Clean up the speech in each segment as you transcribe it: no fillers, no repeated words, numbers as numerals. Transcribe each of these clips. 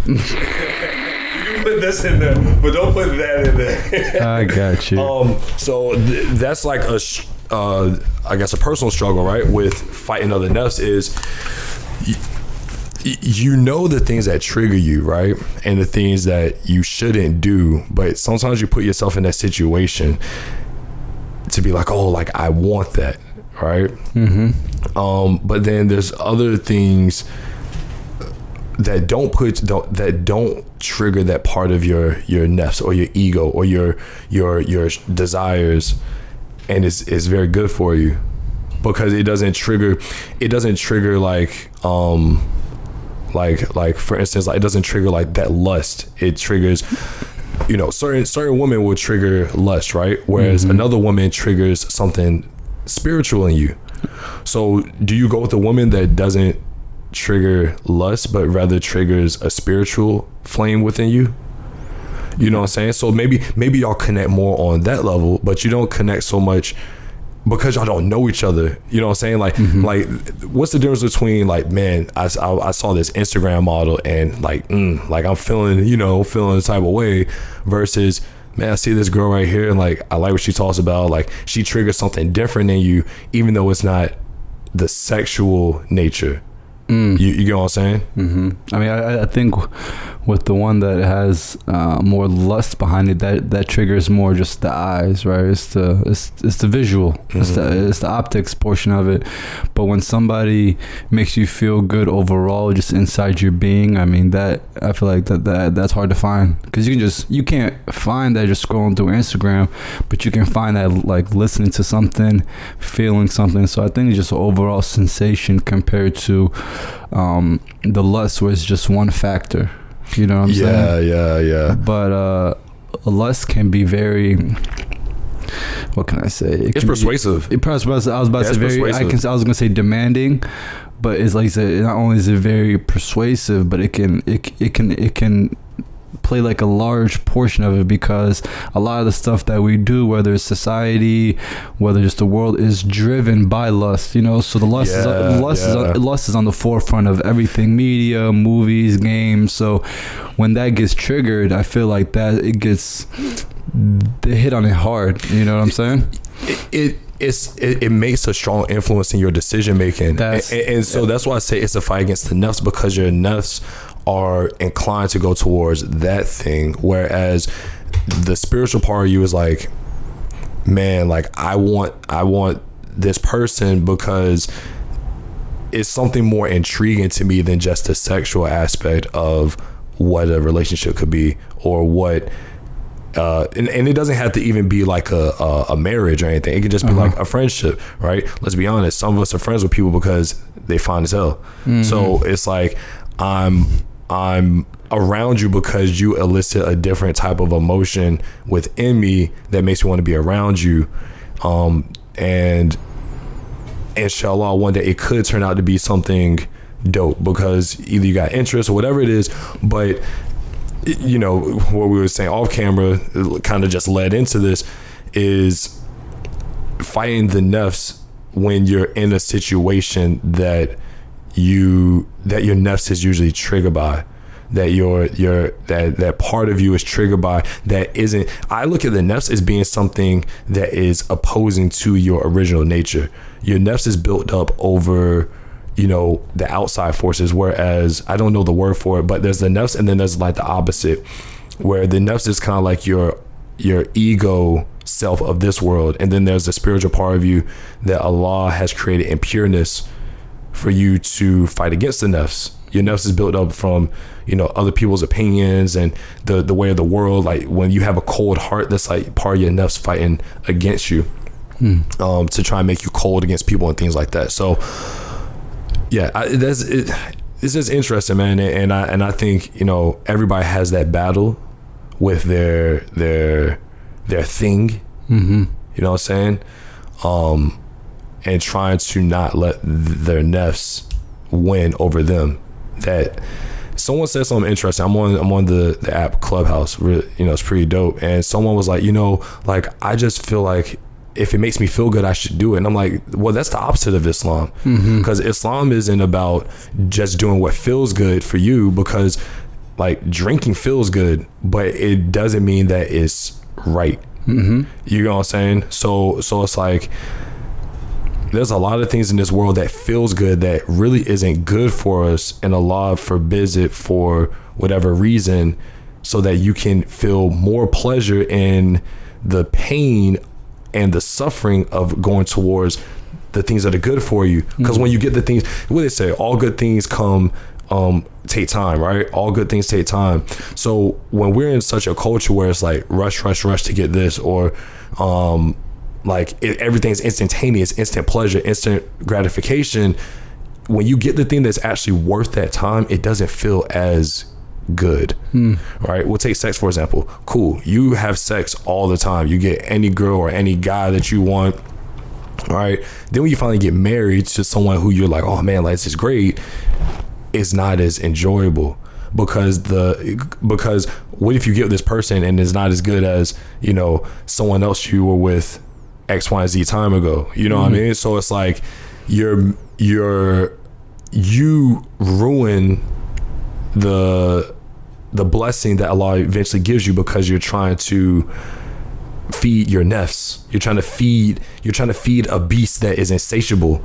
You can put this in there, but don't put that in there. I got you. So that's like I guess a personal struggle, right? With fighting other nafs is you know the things that trigger you, right? And the things that you shouldn't do, but sometimes you put yourself in that situation to be like, oh, like I want that, right? Mm-hmm. But then there's other things that don't trigger that part of your nafs or your ego or your desires, and it's very good for you because it doesn't trigger like for instance, like it doesn't trigger like that lust. It triggers, you know, certain women will trigger lust, right? Whereas another woman triggers something spiritual in you. So do you go with a woman that doesn't trigger lust but rather triggers a spiritual flame within you? You know what I'm saying? So maybe y'all connect more on that level, but you don't connect so much because y'all don't know each other. You know what I'm saying? Like, like what's the difference between like, man, I saw this Instagram model and like I'm feeling the type of way versus, man, I see this girl right here and like I like what she talks about. Like she triggers something different in you, even though it's not the sexual nature. You get what I'm saying? I mean, I think with the one that has more lust behind it, that triggers more just the eyes, right? It's the visual, it's the optics portion of it. But when somebody makes you feel good overall, just inside your being, I mean, that I feel like that's hard to find because you can't find that just scrolling through Instagram, but you can find that like listening to something, feeling something. So I think it's just an overall sensation compared to the lust was just one factor. You know what I'm saying? Yeah. But lust can be very, what can I say? It's persuasive. I was about to say very. I was gonna say demanding, but it's like you said. Not only is it very persuasive, but it can play like a large portion of it because a lot of the stuff that we do, whether it's society, whether just the world, is driven by lust. You know, so the lust is on the forefront of everything: media, movies, games. So when that gets triggered, I feel like that they hit on it hard. You know what I'm saying? It makes a strong influence in your decision making, and so that's why I say it's a fight against the nafs, because your nafs are inclined to go towards that thing, whereas the spiritual part of you is like, man, like I want this person because it's something more intriguing to me than just the sexual aspect of what a relationship could be, or what and it doesn't have to even be like a marriage or anything. It can just be like a friendship, right? Let's be honest, some of us are friends with people because they fine as hell. So it's like I'm around you because you elicit a different type of emotion within me that makes me want to be around you. And inshallah, one day it could turn out to be something dope because either you got interest or whatever it is. But you know, what we were saying off camera kind of just led into this is fighting the nafs when you're in a situation that your nafs is usually triggered by, that part of you is triggered by, that isn't. I look at the nafs as being something that is opposing to your original nature. Your nafs is built up over, you know, the outside forces, whereas I don't know the word for it, but there's the nafs and then there's like the opposite, where the nafs is kind of like your ego self of this world, and then there's the spiritual part of you that Allah has created in pureness for you to fight against the nafs. Your nafs is built up from, you know, other people's opinions and the way of the world. Like when you have a cold heart, that's like part of your nafs fighting against you, to try and make you cold against people and things like that. So yeah, it's just interesting, man. And I think, you know, everybody has that battle with their thing. You know what I'm saying? And trying to not let their nafs win over them. That someone said something interesting. I'm on the app Clubhouse. Really, you know, it's pretty dope. And someone was like, you know, like I just feel like if it makes me feel good, I should do it. And I'm like, well, that's the opposite of Islam, because Islam isn't about just doing what feels good for you, because like drinking feels good, but it doesn't mean that it's right. You know what I'm saying? So it's like there's a lot of things in this world that feels good that really isn't good for us, and Allah forbids it for whatever reason, so that you can feel more pleasure in the pain and the suffering of going towards the things that are good for you. Because when you get the things, what they say, all good things come take time, right? All good things take time. So when we're in such a culture where it's like rush to get this, or everything's instantaneous, instant pleasure, instant gratification, when you get the thing that's actually worth that time, it doesn't feel as good. Right? We'll take sex for example. Cool, you have sex all the time, you get any girl or any guy that you want, right? Then when you finally get married to someone who you're like, oh man, like this is great, it's not as enjoyable, because what if you get with this person and it's not as good as, you know, someone else you were with X, Y, and Z time ago, you know what I mean? So it's like you ruin the blessing that Allah eventually gives you, because you're trying to feed your nafs. You're trying to feed a beast that is insatiable.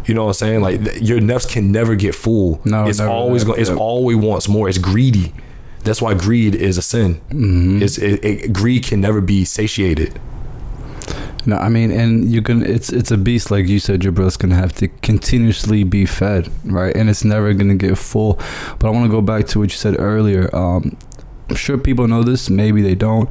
You know what I'm saying? Like your nafs can never get full. No, it's always going. It's always wants more. It's greedy. That's why greed is a sin. Greed can never be satiated. No, I mean, and you can. It's a beast, like you said. Jabril is gonna have to continuously be fed, right? And it's never gonna get full. But I want to go back to what you said earlier. I'm sure people know this. Maybe they don't.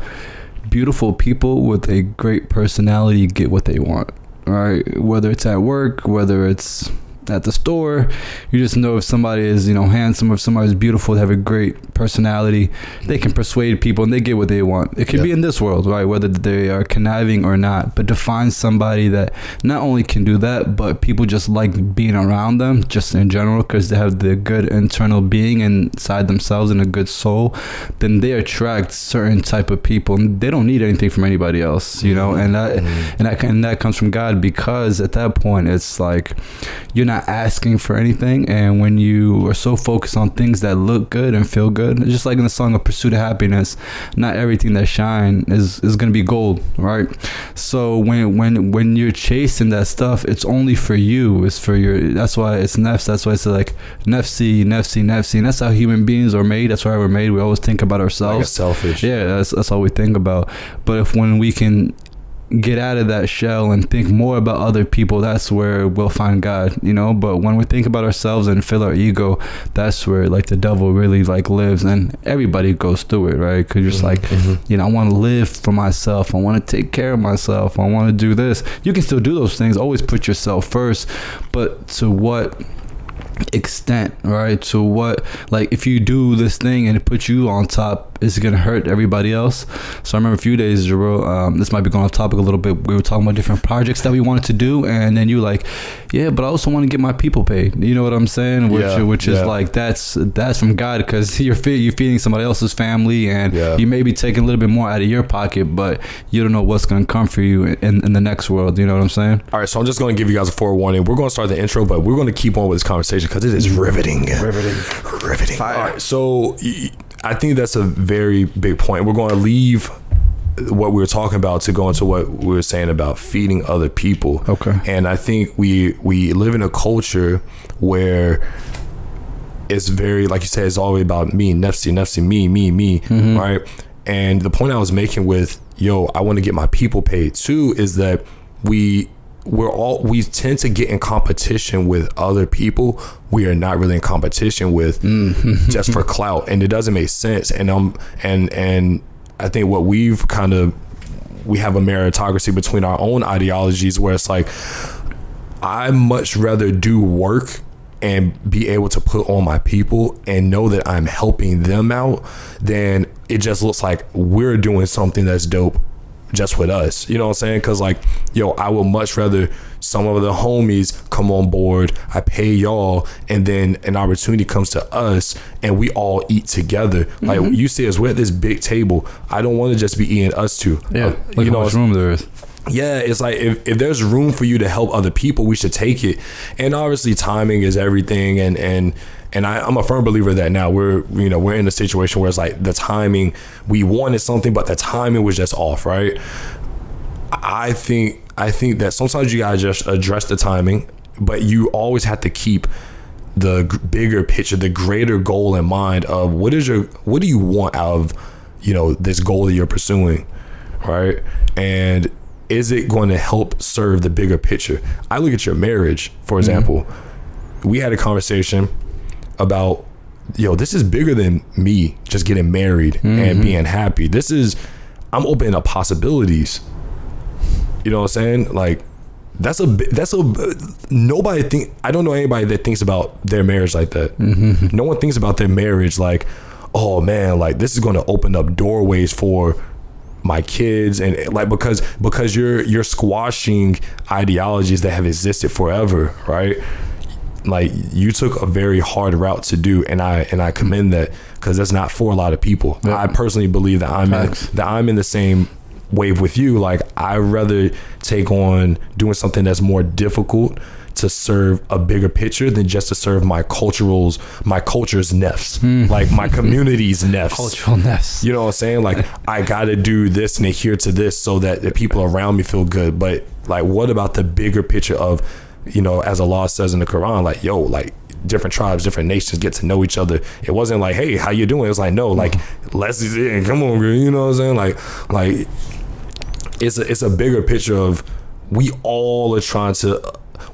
Beautiful people with a great personality get what they want, right? Whether it's at work, whether it's at the store, you just know if somebody is, you know, handsome, or if somebody's beautiful, they have a great personality, they can persuade people and they get what they want. It could be in this world, right? Whether they are conniving or not, but to find somebody that not only can do that, but people just like being around them just in general, because they have the good internal being inside themselves and a good soul, then they attract certain type of people, and they don't need anything from anybody else, you know. And that comes from God, because at that point it's like you're not asking for anything. And when you are so focused on things that look good and feel good, just like in the song of Pursuit of Happiness, not everything that shine is going to be gold, right? So when you're chasing that stuff, it's only for you. It's for your, that's why it's nafs. That's why it's like nafsi. And that's how human beings are made. That's why we're made. We always think about ourselves. Like selfish. Yeah, that's all we think about. But when we can get out of that shell and think more about other people, that's where we'll find God, you know. But when we think about ourselves and fill our ego, that's where like the devil really like lives, and everybody goes through it, right? Because you're just like, you know, I want to live for myself, I want to take care of myself, I want to do this. You can still do those things, always put yourself first, but to what extent, right? To what, like, if you do this thing and it puts you on top, is it gonna hurt everybody else? So I remember a few days, Jerome, this might be going off topic a little bit, we were talking about different projects that we wanted to do, and then you like, yeah, but I also want to get my people paid, you know what I'm saying? Which is like, that's from God, because you're feeding somebody else's family, and you may be taking a little bit more out of your pocket, but you don't know what's gonna come for you in the next world, you know what I'm saying? All right, so I'm just going to give you guys a forewarning. We're going to start the intro, but we're going to keep on with this conversation because it is riveting. Fire. All right, so I think that's a very big point. We're going to leave what we were talking about to go into what we were saying about feeding other people. Okay. And I think we live in a culture where it's very, like you said, it's always about me, nafsi, me, right? And the point I was making with, I want to get my people paid too, is that we tend to get in competition with other people we are not really in competition with just for clout, and it doesn't make sense. And I think what we have a meritocracy between our own ideologies, where it's like, I much rather do work and be able to put on my people and know that I'm helping them out than it just looks like we're doing something that's dope just with us, you know what I'm saying? Because like, I would much rather some of the homies come on board, I pay y'all, and then an opportunity comes to us and we all eat together. Like you see us, we're at this big table, I don't want to just be eating us two. Look how much room there is. Yeah, it's like if there's room for you to help other people, we should take it. And obviously timing is everything, and I'm a firm believer that now we're in a situation where it's like the timing, we wanted something but the timing was just off, right? I think that sometimes you gotta just address the timing, but you always have to keep the bigger picture, the greater goal in mind of what do you want out of this goal that you're pursuing, right? And is it going to help serve the bigger picture? I look at your marriage, for example. We had a conversation about, this is bigger than me just getting married and being happy. I'm opening up possibilities. You know what I'm saying? Like, I don't know anybody that thinks about their marriage like that. No one thinks about their marriage like, oh man, like this is going to open up doorways for my kids, and like because you're squashing ideologies that have existed forever, right? Like you took a very hard route to do, and I commend that, because that's not for a lot of people. Yep. I personally believe that I'm in the same wave with you. Like I'd rather take on doing something that's more difficult to serve a bigger picture than just to serve my culture's nefs, like my community's nefs. Cultural nefs. You know what I'm saying? Like I gotta do this and adhere to this so that the people around me feel good. But like, what about the bigger picture of, as Allah says in the Quran, like, like different tribes, different nations get to know each other. It wasn't like, hey, how you doing? It was like, no, like let's come on, girl. You know what I'm saying? Like it's a bigger picture of, we all are trying to.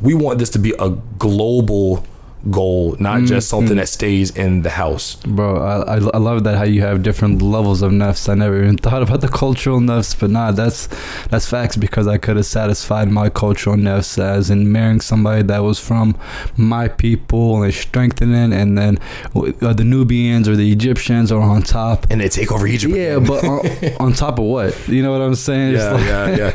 We want this to be a global goal, not just something that stays in the house. Bro, I love that, how you have different levels of nafs. I never even thought about the cultural nafs, but that's facts, because I could have satisfied my cultural nafs as in marrying somebody that was from my people and strengthening, and then the Nubians or the Egyptians are on top, and they take over Egypt. Yeah, but on top of what? You know what I'm saying? Yeah.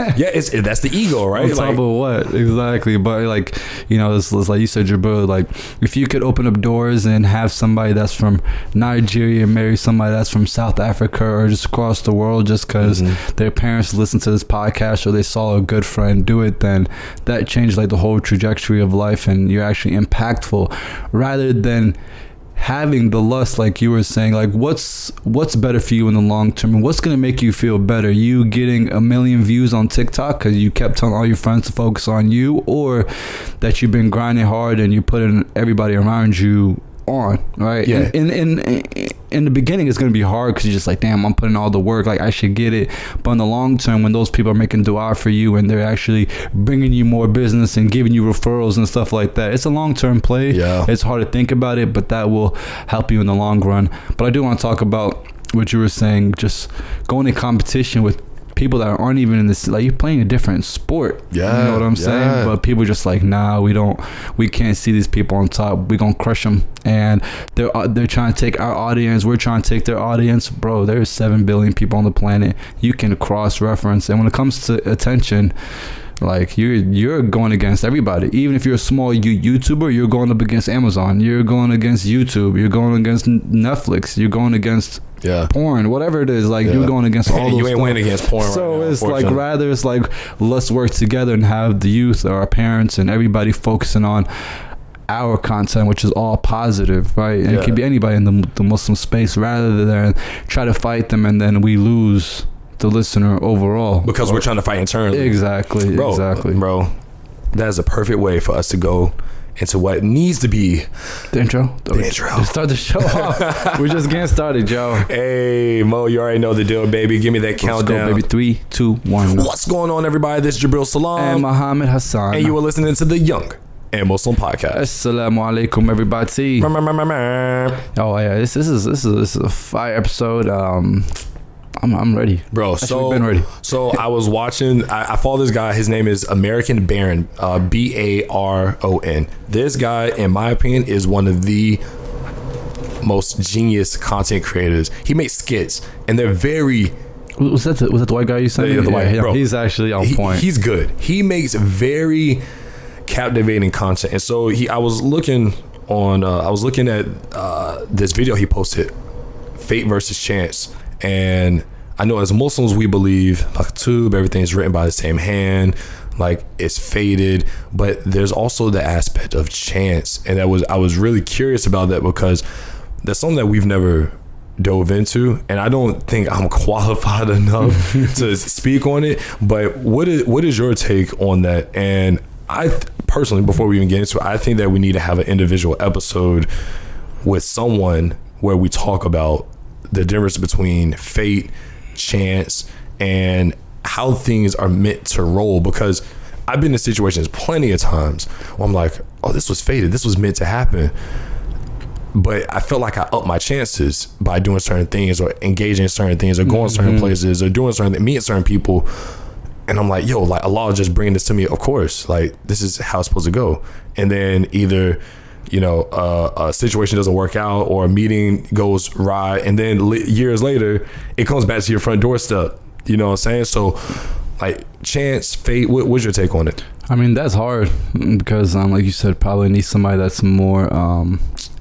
That's the ego, right? On top of what? Exactly. But like, it's like you said, Jabril, like, if you could open up doors and have somebody that's from Nigeria marry somebody that's from South Africa or just across the world just because their parents listened to this podcast or they saw a good friend do it, then that changed like the whole trajectory of life, and you're actually impactful, rather than having the lust, like you were saying, like what's better for you in the long term, and what's going to make you feel better? You getting 1 million views on TikTok because you kept telling all your friends to focus on you, or that you've been grinding hard and you're putting everybody around you on, right? Yeah. In the beginning, it's going to be hard because you're just like, damn, I'm putting all the work, like I should get it. But in the long term, when those people are making dua for you and they're actually bringing you more business and giving you referrals and stuff like that, it's a long-term play. Yeah. It's hard to think about it, but that will help you in the long run. But I do want to talk about what you were saying, just going in competition with people that aren't even in this, like you're playing a different sport. Yeah, you know what I'm saying? But people just like, nah, we can't see these people on top. We gonna crush them. And they're trying to take our audience. We're trying to take their audience. Bro, there's 7 billion people on the planet. You can cross-reference. And when it comes to attention, like you're going against everybody. Even if you're a small YouTuber, you're going up against Amazon. You're going against YouTube. You're going against Netflix. You're going against porn, whatever it is. Like you're going against all those. You ain't winning against porn. So right now, it's like, rather it's like, let's work together and have the youth or our parents and everybody focusing on our content, which is all positive, right? And it could be anybody in the Muslim space, rather than try to fight them and then we lose the listener overall because we're trying to fight internally. Exactly. Bro, that is a perfect way for us to go into what needs to be the intro. Just start the show off. We're just getting started, Joe. Hey, Mo, you already know the deal, baby. Give me that countdown. Let's go, baby. 3, 2, 1. What's going on, everybody? This is Jabril Salam and Muhammad Hassan, and you are listening to the Young and Muslim Podcast. Asalaamu Alakum, everybody. Oh yeah, this is a fire episode. I'm ready, bro. Actually, been ready. So I was watching. I follow this guy. His name is American Baron, Baron. This guy, in my opinion, is one of the most genius content creators. He makes skits, and they're very. Was that the white guy you said? Yeah, the white. Bro, he's actually on point. He's good. He makes very captivating content, and so I was looking at this video he posted, Fate versus Chance. And I know as Muslims we believe maktub, everything's written by the same hand, like it's fated, but there's also the aspect of chance, and I was really curious about that because that's something that we've never dove into, and I don't think I'm qualified enough to speak on it. But what is your take on that? And I personally, before we even get into it, I think that we need to have an individual episode with someone where we talk about the difference between fate, chance, and how things are meant to roll. Because I've been in situations plenty of times where I'm like, oh, this was fated, this was meant to happen. But I felt like I upped my chances by doing certain things or engaging in certain things or going certain places or doing certain, meeting certain people. And I'm like, yo, like Allah just bringing this to me. Of course, like this is how it's supposed to go. And then either, you know, a situation doesn't work out or a meeting goes awry, and then years later, it comes back to your front doorstep. You know what I'm saying? So like chance, fate, what's your take on it? I mean, that's hard because, like you said, probably need somebody that's more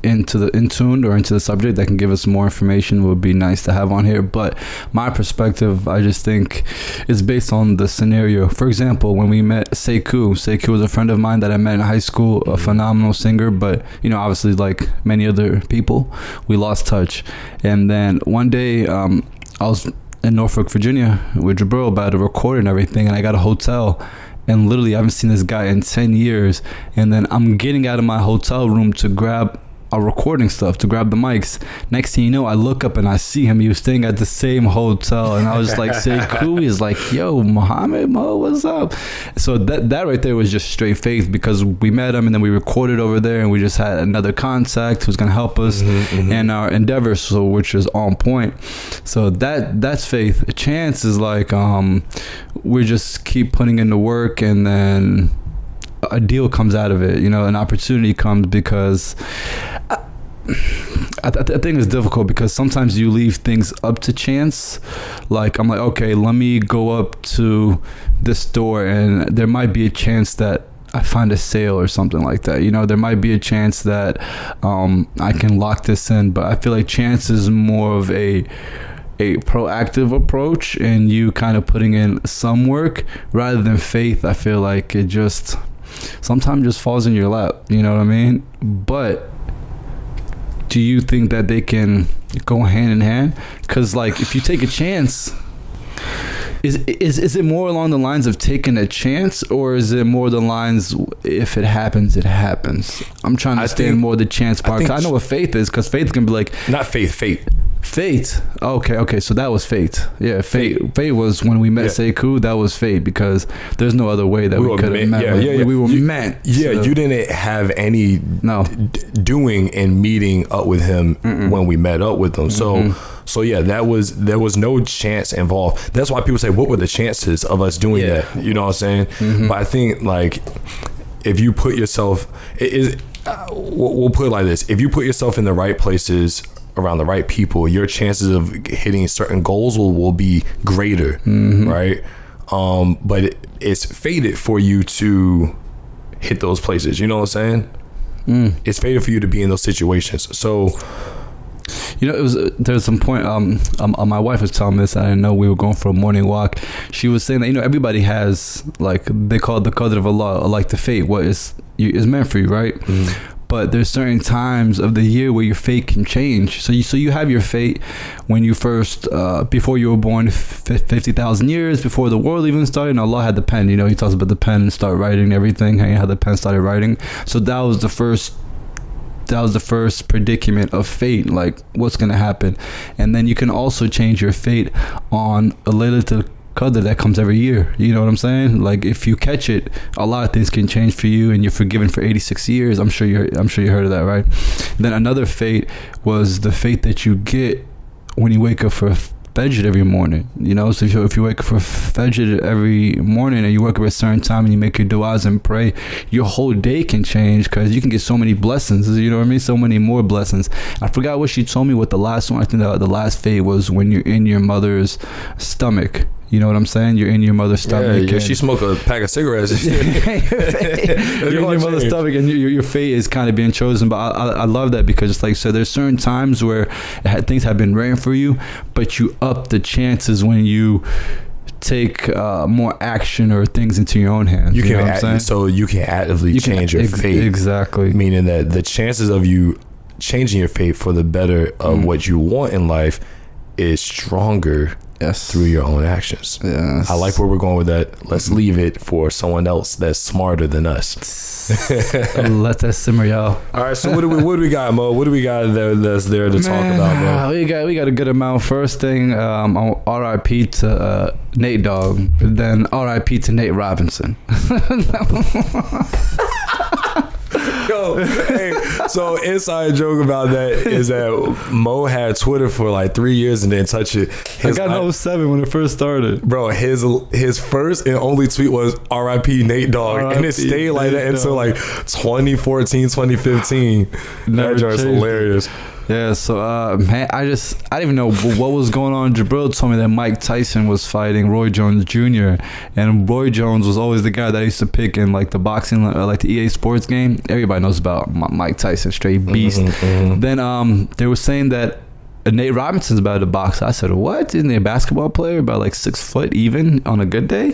in tuned or into the subject that can give us more information. Would be nice to have on here. But my perspective, I just think, is based on the scenario. For example, when we met Sekou was a friend of mine that I met in high school, a phenomenal singer. But you know, obviously, like many other people, we lost touch. And then one day, I was in Norfolk, Virginia, with Jabril about to record and everything, and I got a hotel. And literally, I haven't seen this guy in 10 years. And then I'm getting out of my hotel room to grab our recording stuff, to grab the mics. Next thing you know, I look up and I see him. He was staying at the same hotel. And I was like, Sekou. He's like, yo, Muhammad, Mo, what's up? So that right there was just straight faith, because we met him and then we recorded over there, and we just had another contact who's going to help us in our endeavors, so which is on point. So that's faith. A chance is like, we just keep putting in the work, and then a deal comes out of it, you know, an opportunity comes, because I think it's difficult because sometimes you leave things up to chance. Like I'm like, okay, let me go up to this store and there might be a chance that I find a sale or something like that. You know, there might be a chance that I can lock this in, but I feel like chance is more of a proactive approach and you kind of putting in some work rather than faith. I feel like it just sometimes just falls in your lap, you know what I mean? But do you think that they can go hand in hand? Because like if you take a chance, is it more along the lines of taking a chance, or is it more the lines if it happens, it happens? I'm trying to understand more the chance part. I know what faith is, because faith can be like not fate. Okay, so that was fate. Yeah, fate was when we met Sekou. That was fate, because there's no other way that we could have met. We were meant. Yeah, you didn't have any doing and meeting up with him when we met up with him. So yeah, there was no chance involved. That's why people say, what were the chances of us doing that? You know what I'm saying? But I think like if you put yourself, we'll put it like this: if you put yourself in the right places around the right people, your chances of hitting certain goals will be greater, right? But it's fated for you to hit those places. You know what I'm saying? It's fated for you to be in those situations. So, you know, there's some point. My wife was telling me this. I didn't know. We were going for a morning walk. She was saying that, you know, everybody has, like, they call it the qadr of Allah, like the fate. What is meant for you, right? But there's certain times of the year where your fate can change. So you have your fate when you first, before you were born, 50,000 years before the world even started. And Allah had the pen. You know, He talks about the pen and start writing everything. How the pen started writing. So that was the first predicament of fate, like what's gonna happen. And then you can also change your fate on a Laylatul Qadr that comes every year. You know what I'm saying? Like if you catch it, a lot of things can change for you, and you're forgiven for 86 years. I'm sure you heard of that, right? Then another fate was the fate that you get when you wake up for Fajr every morning. You know, so if you wake up for Fajr every morning and you wake up at a certain time and you make your du'as and pray, your whole day can change, because you can get so many blessings. You know what I mean? So many more blessings. I forgot what she told me what the last one. I think the last fate was when you're in your mother's stomach. You know what I'm saying? You're in your mother's stomach. Yeah, she smoked a pack of cigarettes. You're in your mother's stomach, and your fate is kind of being chosen. But I love that, because it's like, so there's certain times where things have been written for you, but you up the chances when you take more action or things into your own hands. You can so you can actively change your fate. Exactly. Meaning that the chances of you changing your fate for the better of what you want in life is stronger. Yes. Through your own actions. Yes. I like where we're going with that. Let's leave it for someone else that's smarter than us. Let that simmer, y'all. All right. So what do we got, Mo? What do we got that's there to talk about, bro? We got a good amount. First thing, R.I.P. to Nate Dogg. Then R.I.P. to Nate Robinson. Yo, hey, so inside joke about that is that Mo had Twitter for like 3 years and didn't touch it. I got in 07 when it first started. Bro, his first and only tweet was R.I.P. Nate Dogg, and it stayed like that until like 2014, 2015. That joke's hilarious. Yeah, so man, I didn't even know what was going on. Jabril told me that Mike Tyson was fighting Roy Jones Jr. and Roy Jones was always the guy that I used to pick in like the boxing, like the EA Sports game. Everybody knows about Mike Tyson, straight beast. Then they were saying that Nate Robinson's about to box. I said, what? Isn't he a basketball player? About like 6 foot even on a good day?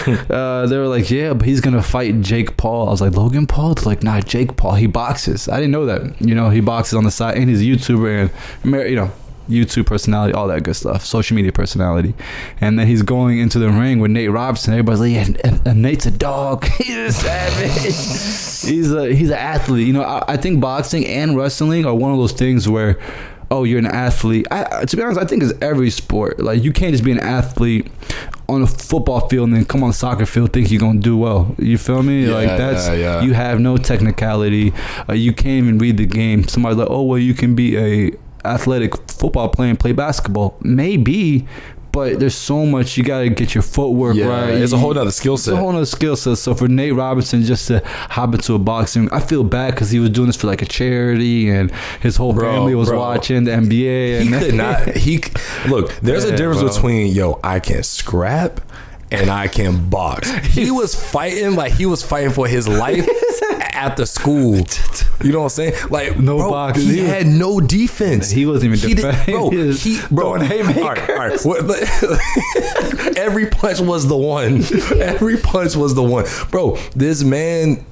They were like, yeah, but he's going to fight Jake Paul. I was like, Logan Paul? They're like, nah, Jake Paul. He boxes. I didn't know that. You know, he boxes on the side, and he's a YouTuber and, you know, YouTube personality, all that good stuff, social media personality. And then he's going into the ring with Nate Robinson. Everybody's like, yeah, Nate's a dog. He's a savage. He's an athlete. You know, I think boxing and wrestling are one of those things where, oh, you're an athlete. To be honest, I think it's every sport. Like, you can't just be an athlete on a football field and then come on a soccer field think you're gonna do well. You feel me? Yeah, like, that's yeah. You have no technicality. You can't even read the game. Somebody's like, oh, well, you can be a athletic football player and play basketball. Maybe, but there's so much. You gotta get your footwork right. It's a whole nother skill set. It's a whole nother skill set. So for Nate Robinson just to hop into a boxing, I feel bad because he was doing this for like a charity, and his whole family was watching the NBA. He could not. Look, there's a difference between I can scrap and I can box. He was fighting like he was fighting for his life at the school. You know what I'm saying? Like, boxing. He had no defense. He wasn't even defending. Bro, all right. Every punch was the one. Every punch was the one. Bro, this man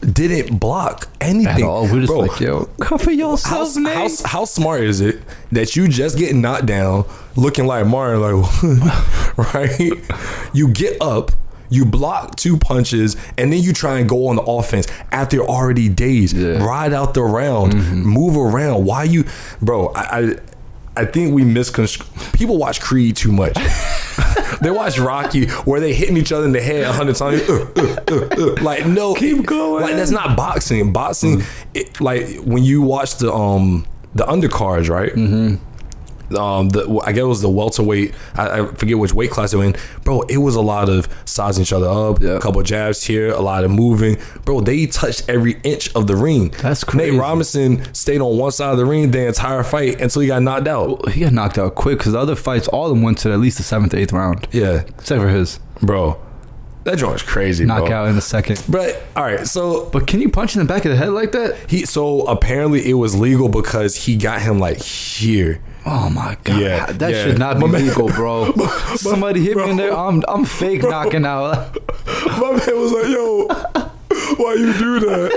didn't block anything. At all. We're just like, yo, cover yourself, Nate. How smart is it that you just get knocked down looking like Mario, like, right? You get up, you block 2 punches, and then you try and go on the offense after you're already dazed. Yeah. Ride out the round, move around. Why you, bro? I think we people watch Creed too much. They watch Rocky where they hitting each other in the head 100 times. Like, no, keep going. Like, that's not boxing. Boxing, like when you watch the undercards, right? I guess it was the welterweight. I forget which weight class they were in. Bro, it was a lot of sizing each other up, a couple of jabs here, a lot of moving. Bro, they touched every inch of the ring. That's crazy. Nate Robinson stayed on one side of the ring the entire fight until he got knocked out. Well, he got knocked out quick because the other fights, all of them went to at least the 7th, 8th round. Yeah. Except for his. Bro, that joint was crazy, Knockout in the second. But, all right, so... But can you punch in the back of the head like that? So, apparently, it was legal because he got him, like, here. Oh my god! Yeah, that should not be legal, bro. Somebody hit me in there. I'm fake knocking out. My man was like, "Yo, why you do that?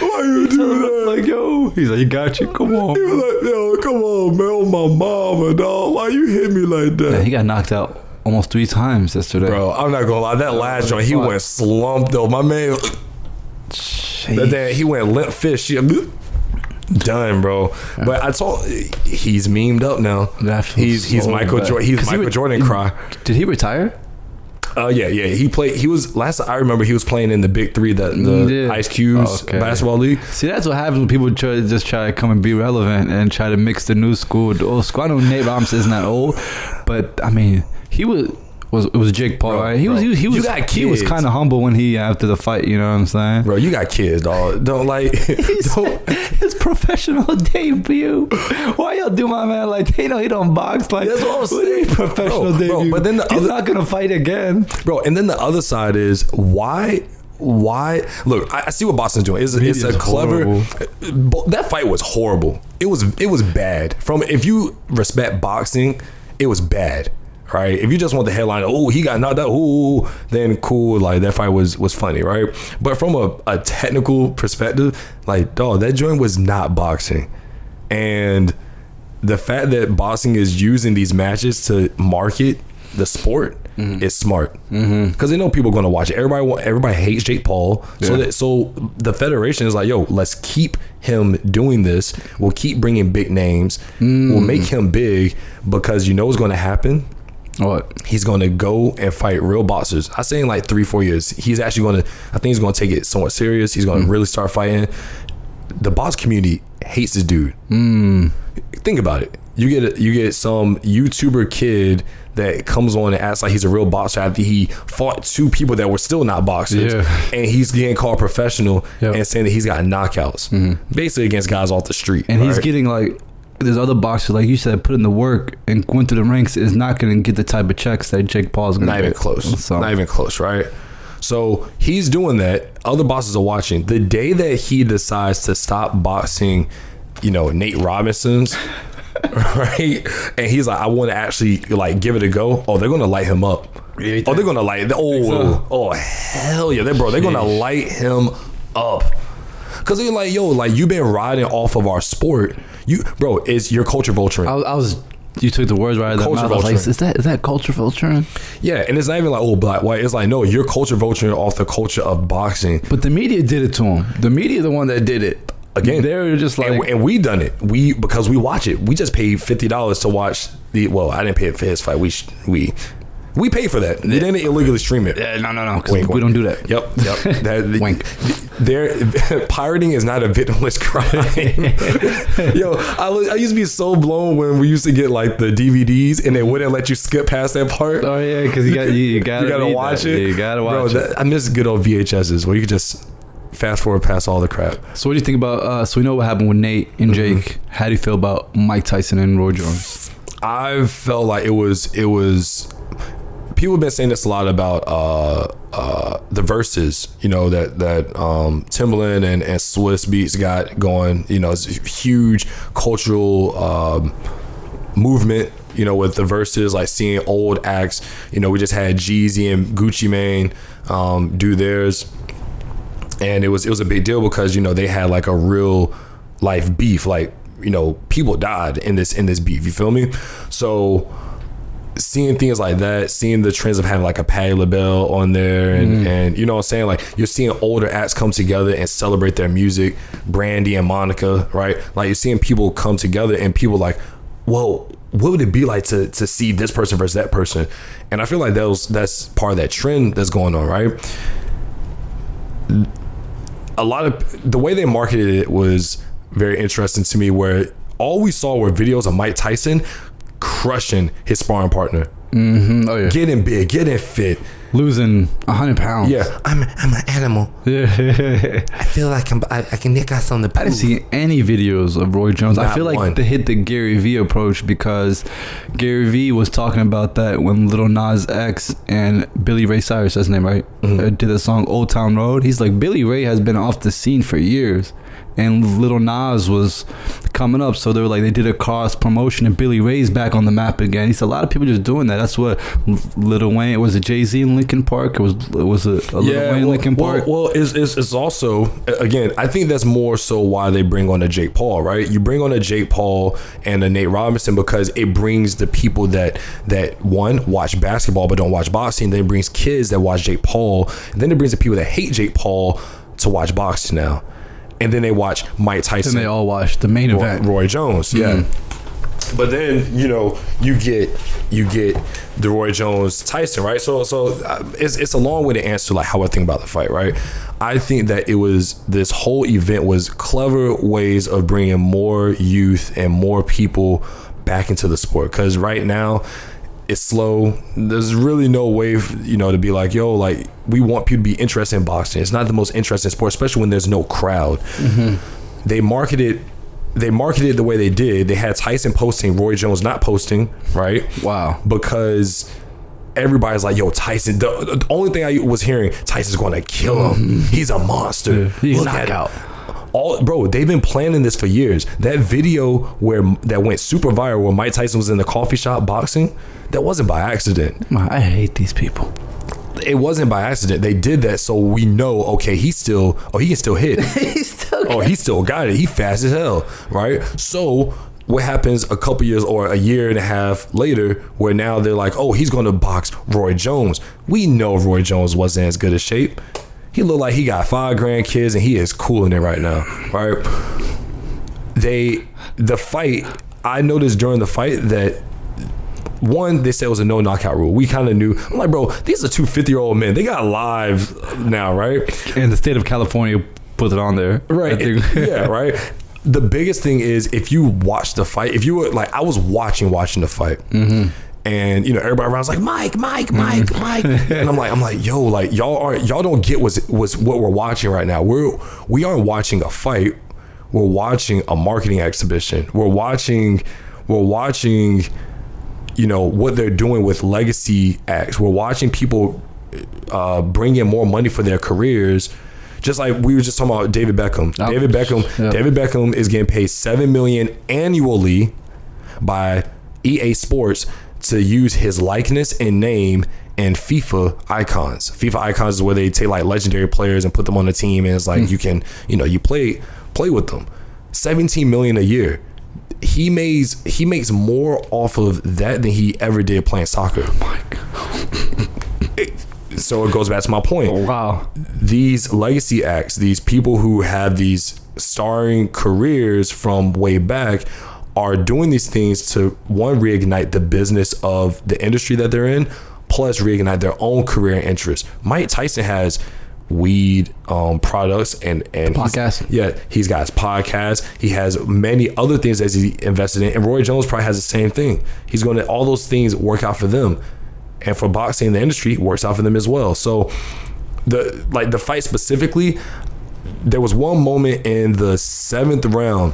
Why you do that?" Like, yo, he's like, "You got you. Come on." He was like, "Yo, come on, man, on my mama, dog. Why you hit me like that?" Yeah, he got knocked out almost 3 times yesterday. Bro, I'm not gonna lie. That last joint, he went slumped though. My man, he went limp fish. Done, bro. But I told he's memed up now. He's Michael Jordan. He's Michael Jordan cry. Did he retire? Yeah. He played. He was last I remember. He was playing in the Big Three, the Ice Cube's basketball league. See, that's what happens when people try to come and be relevant and try to mix the new school with the old school. I know Nate Robinson isn't that old, but I mean, he was. it was Jake Paul, Bro, right? He was you got he was kids. kind of humble when he after the fight. You know what I'm saying? Bro, you got kids, dog. Don't like. Don't. His professional debut. Why y'all do my man like they know he don't box? Like That's what I'm saying. Professional debut. Bro, but then he's not gonna fight again, bro. And then the other side is why. Look, I see what Boston's doing. It's a clever. That fight was horrible. It was bad. From if you respect boxing, it was bad. Right? If you just want the headline, oh, he got knocked out, ooh, then cool. Like that fight was funny, right? But from a technical perspective, like dog, that joint was not boxing. And the fact that boxing is using these matches to market the sport is smart, because they know people are going to watch it. Everybody hates Jake Paul, so the federation is like, yo, let's keep him doing this. We'll keep bringing big names. We'll make him big, because you know what's going to happen. What? He's going to go and fight real boxers. I say in like 3-4 years, he's actually going to. I think he's going to take it somewhat serious. He's going to really start fighting. The box community hates this dude. Think about it. You get some YouTuber kid that comes on and acts like he's a real boxer after he fought 2 people that were still not boxers, and he's getting called professional and saying that he's got knockouts, basically against guys off the street. And he's getting like, there's other boxers, like you said, put in the work and went through the ranks, is not going to get the type of checks that Jake Paul's going to get. Not even close. So. Not even close, right? So he's doing that. Other boxers are watching. The day that he decides to stop boxing, Nate Robinson's, right? And he's like, I want to actually like give it a go. Oh, they're gonna light him up. They're gonna light. Oh, hell yeah, they're gonna light him up. Cause they're like, yo, like you've been riding off of our sport. It's your culture vulturing. I was. You took the words right out of my mouth. I was like, is that culture vulturing? Yeah, and it's not even like, oh, black, white. It's like, no, you're culture vulturing off the culture of boxing. But the media did it to him. The media, the one that did it. Again, they're just like, and we done it. Because we watch it. We just paid $50 to watch the. Well, I didn't pay it for his fight. We paid for that. We didn't illegally stream it. Yeah, no. We don't do that. Yep. Wink. Pirating is not a victimless crime. Yo, I used to be so blown when we used to get like the DVDs and they wouldn't let you skip past that part. Oh yeah, because you gotta watch it. You gotta watch it. I miss good old VHSs where you could just fast forward past all the crap. So what do you think about? So we know what happened with Nate and Jake. How do you feel about Mike Tyson and Roy Jones? I felt like it was. People have been saying this a lot about the verses, that Timbaland and Swiss Beats got going. It's a huge cultural movement, with the verses, like seeing old acts. We just had Jeezy and Gucci Mane do theirs, and it was a big deal because they had like a real life beef, like people died in this beef. You feel me? So seeing things like that, seeing the trends of having like a Patti LaBelle on there and you know what I'm saying, like you're seeing older acts come together and celebrate their music, Brandy and Monica, right? Like you're seeing people come together and people like, whoa, what would it be like to see this person versus that person? And I feel like that's part of that trend that's going on, right? A lot of the way they marketed it was very interesting to me, where all we saw were videos of Mike Tyson crushing his sparring partner. Oh yeah, getting big, getting fit, losing 100 pounds. Yeah, I'm an animal. Yeah, I feel like I can nick us on the poop. I didn't see any videos of Roy Jones. I feel like they hit the Gary Vee approach, because Gary Vee was talking about that when Lil Nas X and Billy Ray Cyrus, that's his name, right? Did the song Old Town Road. He's like, Billy Ray has been off the scene for years, and Lil Nas was coming up, so they were like, they did a cross promotion and Billy Ray's back on the map again. He said a lot of people just doing that. That's what Lil Wayne, was it Jay-Z in Linkin Park? It was a Lil Wayne Linkin Park? Well, it's also, again, I think that's more so why they bring on a Jake Paul, right? You bring on a Jake Paul and a Nate Robinson because it brings the people that one, watch basketball but don't watch boxing. Then it brings kids that watch Jake Paul. And then it brings the people that hate Jake Paul to watch boxing now. And then they watch Mike Tyson. And they all watch the main event. Roy Jones, yeah. But then you get the Roy Jones Tyson, right? So it's a long way to answer like how I think about the fight, right? I think that this whole event was clever ways of bringing more youth and more people back into the sport, because right now It's slow. There's really no way, to be like, yo, like we want people to be interested in boxing. It's not the most interesting sport, especially when there's no crowd. They marketed the way they did. They had Tyson posting, Roy Jones not posting, right? Wow. Because everybody's like, yo, Tyson. The only thing I was hearing, Tyson's going to kill him. He's a monster. He's knockout. Bro, they've been planning this for years. That video that went super viral where Mike Tyson was in the coffee shop boxing, that wasn't by accident. I hate these people. It wasn't by accident. They did that so we know, okay, he can still hit. He still got it. He fast as hell, right? So what happens a couple years or a year and a half later where now they're like, oh, he's going to box Roy Jones. We know Roy Jones wasn't as good a shape. He looked like he got 5 grandkids and he is cooling it right now, right? The fight, I noticed during the fight that one, they said it was a no knockout rule. We kind of knew. I'm like, bro, these are 2 50-year-old men. They got lives now, right? And the state of California put it on there. Right. Yeah, right. The biggest thing is if you watch the fight, if you were like, I was watching the fight. And everybody around's like Mike. And I'm like, yo, like y'all don't get what we're watching right now. We aren't watching a fight. We're watching a marketing exhibition. We're watching what they're doing with legacy acts. We're watching people bring in more money for their careers. Just like we were just talking about David Beckham. David Beckham is getting paid $7 million annually by EA Sports to use his likeness and name and FIFA icons. FIFA icons is where they take like legendary players and put them on the team, and it's like you can, you play with them. $17 million a year. He makes more off of that than he ever did playing soccer. Oh my God. So it goes back to my point. Oh, wow. These legacy acts, these people who have these starring careers from way back are doing these things to, one, reignite the business of the industry that they're in, plus reignite their own career interests. Mike Tyson has weed products and podcast. He's got his podcast. He has many other things that he invested in, and Roy Jones probably has the same thing. He's going to, all those things work out for them, and for boxing, the industry works out for them as well. So the fight specifically, there was one moment in the 7th round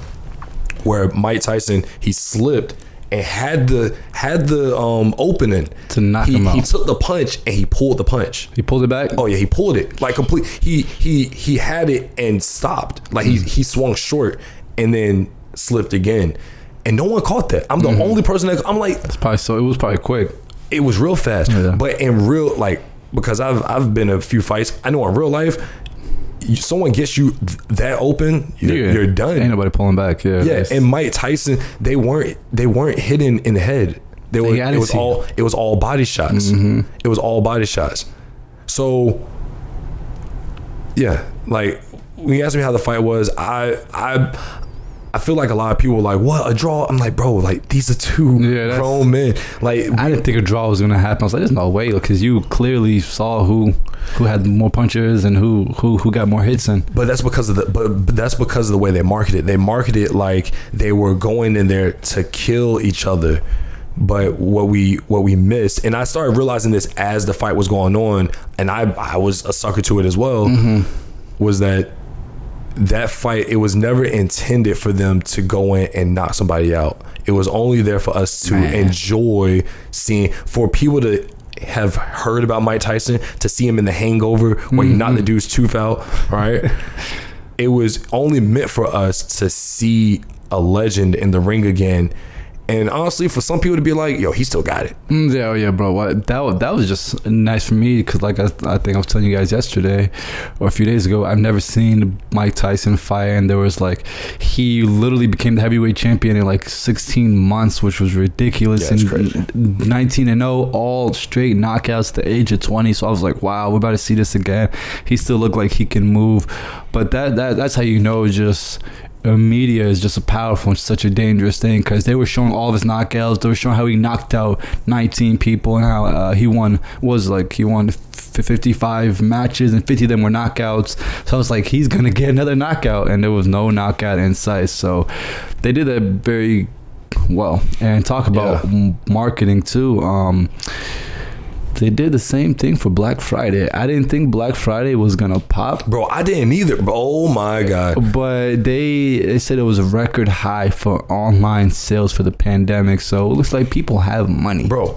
where Mike Tyson, he slipped and had the opening to knock him out. He took the punch and he pulled the punch. He pulled it back? Oh yeah, he pulled it like complete. He had it and stopped. Like he swung short and then slipped again, and no one caught that. I'm the only person that, I'm like, it's probably so. It was probably quick. It was real fast, but in real, like, because I've been a few fights, I know in real life, someone gets you that open, you're done. Ain't nobody pulling back. Yeah, and Mike Tyson, they weren't hitting in the head. It was all body shots. It was all body shots. So yeah, like when you ask me how the fight was, I feel like a lot of people were like, what, a draw? I'm like, bro, like these are 2 grown men. Like, I didn't think a draw was gonna happen. I was like, there's no way, because you clearly saw who had more punches and who got more hits in. But that's because of the way they marketed it. They marketed it like they were going in there to kill each other. But what we missed, and I started realizing this as the fight was going on, and I was a sucker to it as well, was that fight, it was never intended for them to go in and knock somebody out. It was only there for us to enjoy seeing, for people to have heard about Mike Tyson, to see him in The Hangover where he knocked the dude's tooth out, right? It was only meant for us to see a legend in the ring again. And honestly, for some people to be like, yo, he still got it. Yeah, bro. That was just nice for me, because like I think I was telling you guys yesterday or a few days ago, I've never seen Mike Tyson fight, and there was like, he literally became the heavyweight champion in like 16 months, which was ridiculous. Yeah, it's crazy. 19-0, all straight knockouts at the age of 20. So I was like, wow, we're about to see this again. He still looked like he can move, but that's how you know, just media is just a powerful and such a dangerous thing, because they were showing all of his knockouts. They were showing how he knocked out 19 people, and how he won 55 matches and 50 of them were knockouts. So I was like, he's gonna get another knockout, and there was no knockout in sight. So they did a very well. And talk about marketing too. They did the same thing for Black Friday. I didn't think Black Friday was gonna pop. Bro, I didn't either. Oh my God. But they said it was a record high for online sales for the pandemic. So it looks like people have money. Bro,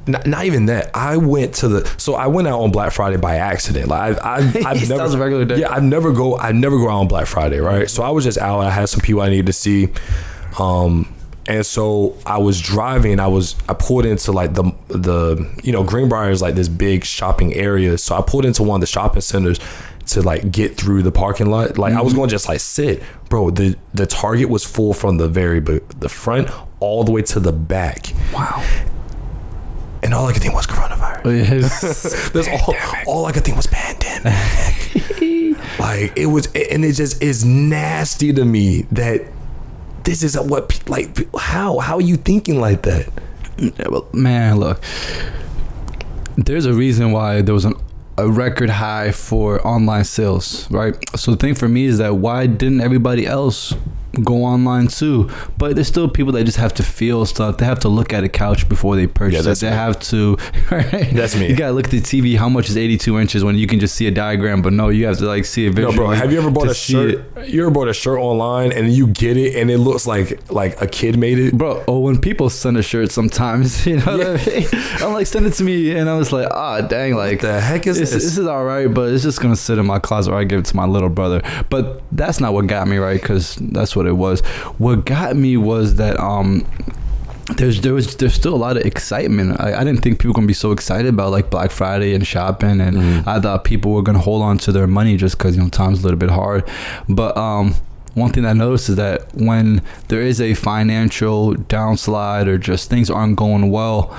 not even that. I went out on Black Friday by accident. Like I've never. That was a regular day. Yeah, I never go out on Black Friday, right? So I was just out. I had some people I needed to see. And so I was driving. I pulled into like the Greenbrier is like this big shopping area. So I pulled into one of the shopping centers to like get through the parking lot. Like I was going to just like sit, bro. The Target was full from the front all the way to the back. Wow. And all I could think was coronavirus. Yes. That's all I could think was pandemic. Like it was, and it just is nasty to me that. This is what, like, how are you thinking like that? Well, man, look, there's a reason why there was a record high for online sales, right? So the thing for me is that why didn't everybody else go online too? But there's still people that just have to feel stuff. They have to look at a couch before they purchase it. They have to, right? That's me. You gotta look at the TV. How much is 82 inches when you can just see a diagram? But no, you have to like see a visual. No, bro. Have you ever bought a shirt? You ever bought a shirt online and you get it and it looks like a kid made it, bro? Oh, when people send a shirt, sometimes you know, what I mean? I'm like, send it to me, and I was like, dang, like what the heck is this? This is all right, but it's just gonna sit in my closet, or I give it to my little brother. But that's not what got me, right? Because that's what it was. What got me was that there's still a lot of excitement. I didn't think people were gonna be so excited about like Black Friday and shopping, and I thought people were gonna hold on to their money just because time's a little bit hard. But one thing I noticed is that when there is a financial downslide or just things aren't going well,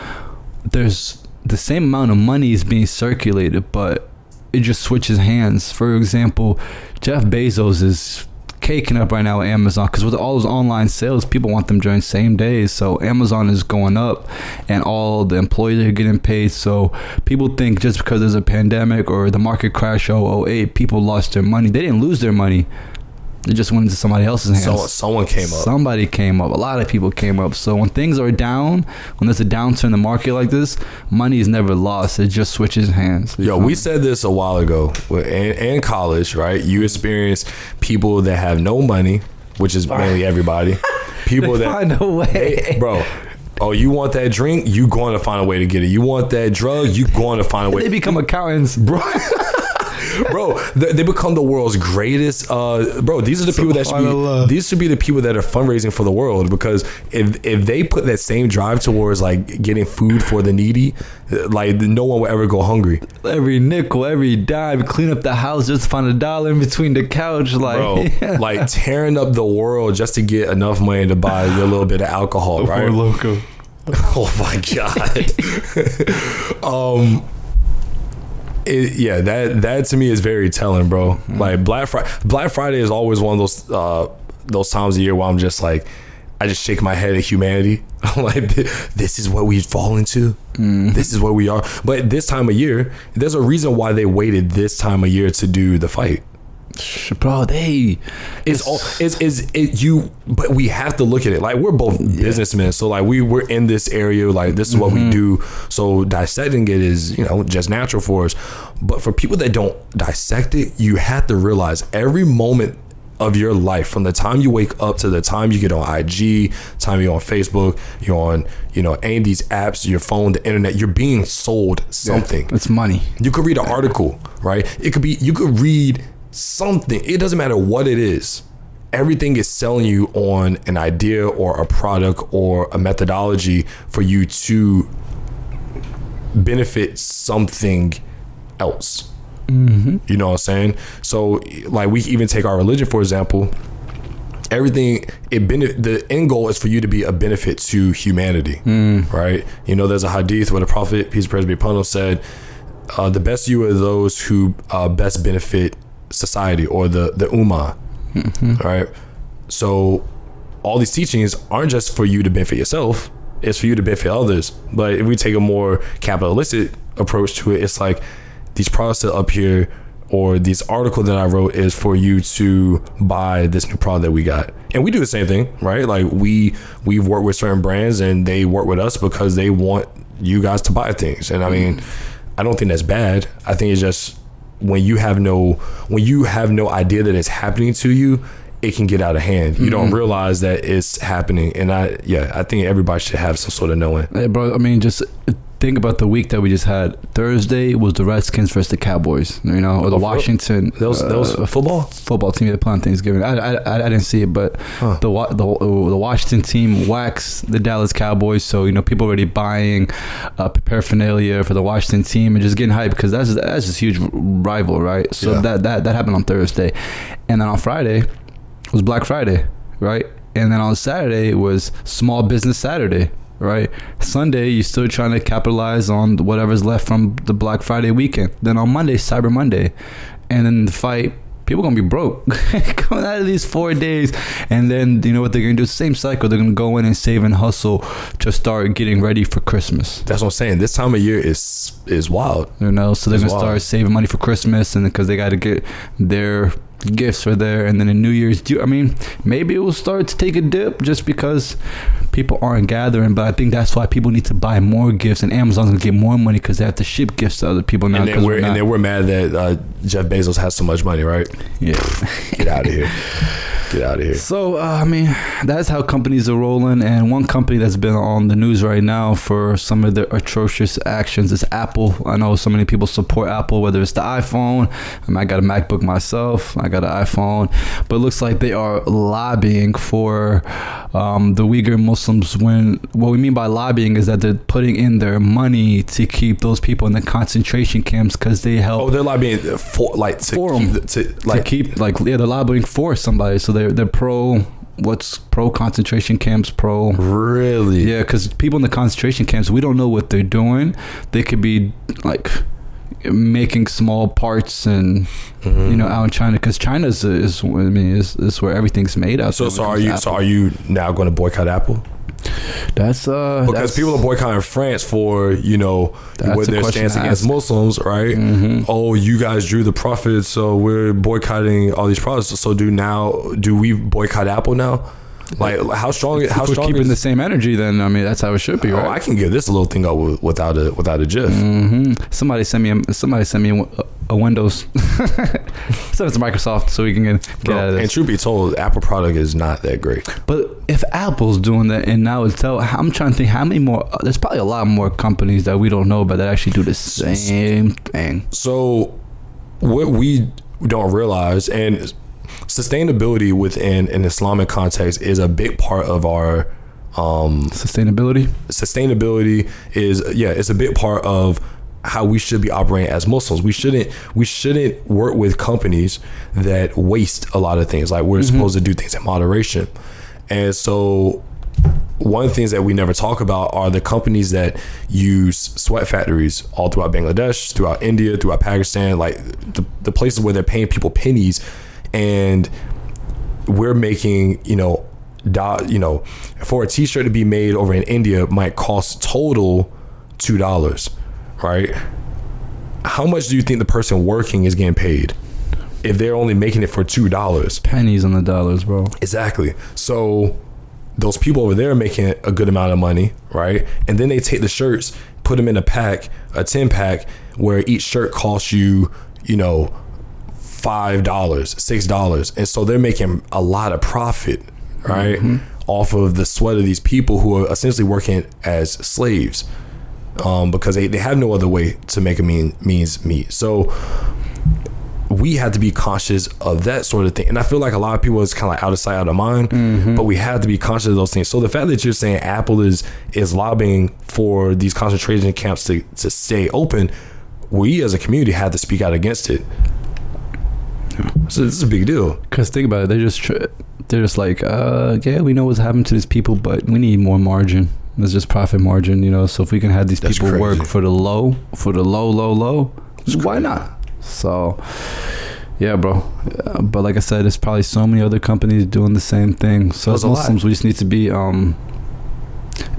there's the same amount of money is being circulated, but it just switches hands. For example, Jeff Bezos is caking up right now with Amazon because with all those online sales, people want them during same days. So Amazon is going up and all the employees are getting paid. So people think just because there's a pandemic or the market crash 2008, people lost their money. They didn't lose their money. It just went into somebody else's hands. So someone came up. Somebody came up. A lot of people came up. So when things are down, when there's a downturn in the market like this, money is never lost. It just switches hands. Yo, we said this a while ago. In college, right? You experience people that have no money, which is mainly everybody. People that find a way. Bro. Oh, you want that drink? You going to find a way to get it. You want that drug? You going to find a way. They become accountants, bro. Bro, they become the world's greatest. Bro, these are the people that should be. These should be the people that are fundraising for the world, because if they put that same drive towards like getting food for the needy, like no one will ever go hungry. Every nickel, every dime, clean up the house just to find $1 in between the couch, like bro, like tearing up the world just to get enough money to buy your little bit of alcohol, right? Or loco. Oh my god. That to me is very telling, bro. Mm-hmm. Like Black Friday is always one of those times of year where I'm just like, I just shake my head at humanity. I'm like, this is what we've fallen to. Mm-hmm. This is where we are. But this time of year, there's a reason why they waited this time of year to do the fight. Bro, but we have to look at it like we're both businessmen, so like we're in this area, like this is what we do, so dissecting it is just natural for us. But for people that don't dissect it, you have to realize every moment of your life, from the time you wake up to the time you get on IG, time you're on Facebook, you're on any of these apps, your phone, the internet, you're being sold something. It's money. You could read an article, right? You could read something. It doesn't matter what it is. Everything is selling you on an idea or a product or a methodology for you to benefit something else. Mm-hmm. You know what I'm saying? So like we even take our religion, for example. Everything, the end goal is for you to be a benefit to humanity, right? There's a hadith where the Prophet, peace and praise be upon him, said, the best you are those who best benefit society or the ummah. Right? So all these teachings aren't just for you to benefit yourself, it's for you to benefit others. But if we take a more capitalistic approach to it, it's like these products that are up here or this article that I wrote is for you to buy this new product that we got. And we do the same thing, right? Like we've worked with certain brands and they work with us because they want you guys to buy things. And I mean, I don't think that's bad. I think it's just when you have no idea that it's happening to you, it can get out of hand. You don't realize that it's happening. And I think everybody should have some sort of knowing. Hey, bro, I mean, just think about the week that we just had. Thursday was the Redskins versus the Cowboys, you know, or the Washington. That was football team that played on Thanksgiving. I didn't see it, but the Washington team waxed the Dallas Cowboys. So, you know, people already buying paraphernalia for the Washington team and just getting hyped because that's just a huge rival, right? So that happened on Thursday. And then on Friday was Black Friday, right? And then on Saturday was Small Business Saturday. Right, Sunday you're still trying to capitalize on whatever's left from the Black Friday weekend. Then on Monday, Cyber Monday, and then the fight, people gonna be broke coming out of these 4 days. And then you know what they're gonna do? Same cycle. They're gonna go in and save and hustle to start getting ready for Christmas. That's what I'm saying. This time of year is wild. You know, so they're gonna start saving money for Christmas, and because they got to get their gifts for there, and then in New Year's, I mean, maybe it will start to take a dip just because people aren't gathering. But I think that's why people need to buy more gifts, and Amazon's gonna get more money because they have to ship gifts to other people now. And we're mad that Jeff Bezos has so much money, right? Yeah. Get out of here. Get out of here. So, I mean, that's how companies are rolling. And one company that's been on the news right now for some of their atrocious actions is Apple. I know so many people support Apple, whether it's the iPhone. I mean, I got a MacBook myself. I got an iPhone. But it looks like they are lobbying for the Uyghur Muslims. What we mean by lobbying is that they're putting in their money to keep those people in the concentration camps because they help. Oh, they're lobbying for they're lobbying for somebody. So they're pro concentration camps, pro. Really? Yeah, because people in the concentration camps, we don't know what they're doing. They could be like making small parts and you know, out in China, because China is where everything's made out. So are you now going to boycott Apple? That's because people are boycotting France for, you know, with their stance against Muslims, right? Oh, you guys drew the profits, so we're boycotting all these products. So do we boycott Apple now? Like, how strong? How strong? Keeping the same energy, then I mean that's how it should be, right? I can give this a little thing up without a GIF. Somebody send me a Windows. Send it to Microsoft so we can get out of this. And truth be told, Apple product is not that great. But if Apple's doing that, and now I'm trying to think how many more. There's probably a lot more companies that we don't know about that actually do the same thing. So what we don't realize, and sustainability within an Islamic context is a big part of our sustainability is it's a big part of how we should be operating as Muslims. We shouldn't work with companies that waste a lot of things. Like, we're supposed to do things in moderation. And so one of the things that we never talk about are the companies that use sweat factories all throughout Bangladesh, throughout India, throughout Pakistan, like the places where they're paying people pennies. And we're making, for a t-shirt to be made over in India might cost total $2, right? How much do you think the person working is getting paid if they're only making it for $2? Pennies on the dollars, bro. Exactly. So those people over there are making a good amount of money, right? And then they take the shirts, put them in a 10-pack, where each shirt costs you, $5, $6, and so they're making a lot of profit, right, off of the sweat of these people who are essentially working as slaves, because they have no other way to make a means meet. So we have to be conscious of that sort of thing, and I feel like a lot of people is kind of like out of sight, out of mind, but we have to be conscious of those things. So the fact that you're saying Apple is lobbying for these concentration camps to stay open, we as a community have to speak out against it. So this is a big deal. Because think about it, they're just like, we know what's happened to these people, but we need more margin. There's just profit margin, So if we can have these people work for the low, why not? So, yeah, bro. But like I said, there's probably so many other companies doing the same thing. So as Muslims, we just need to be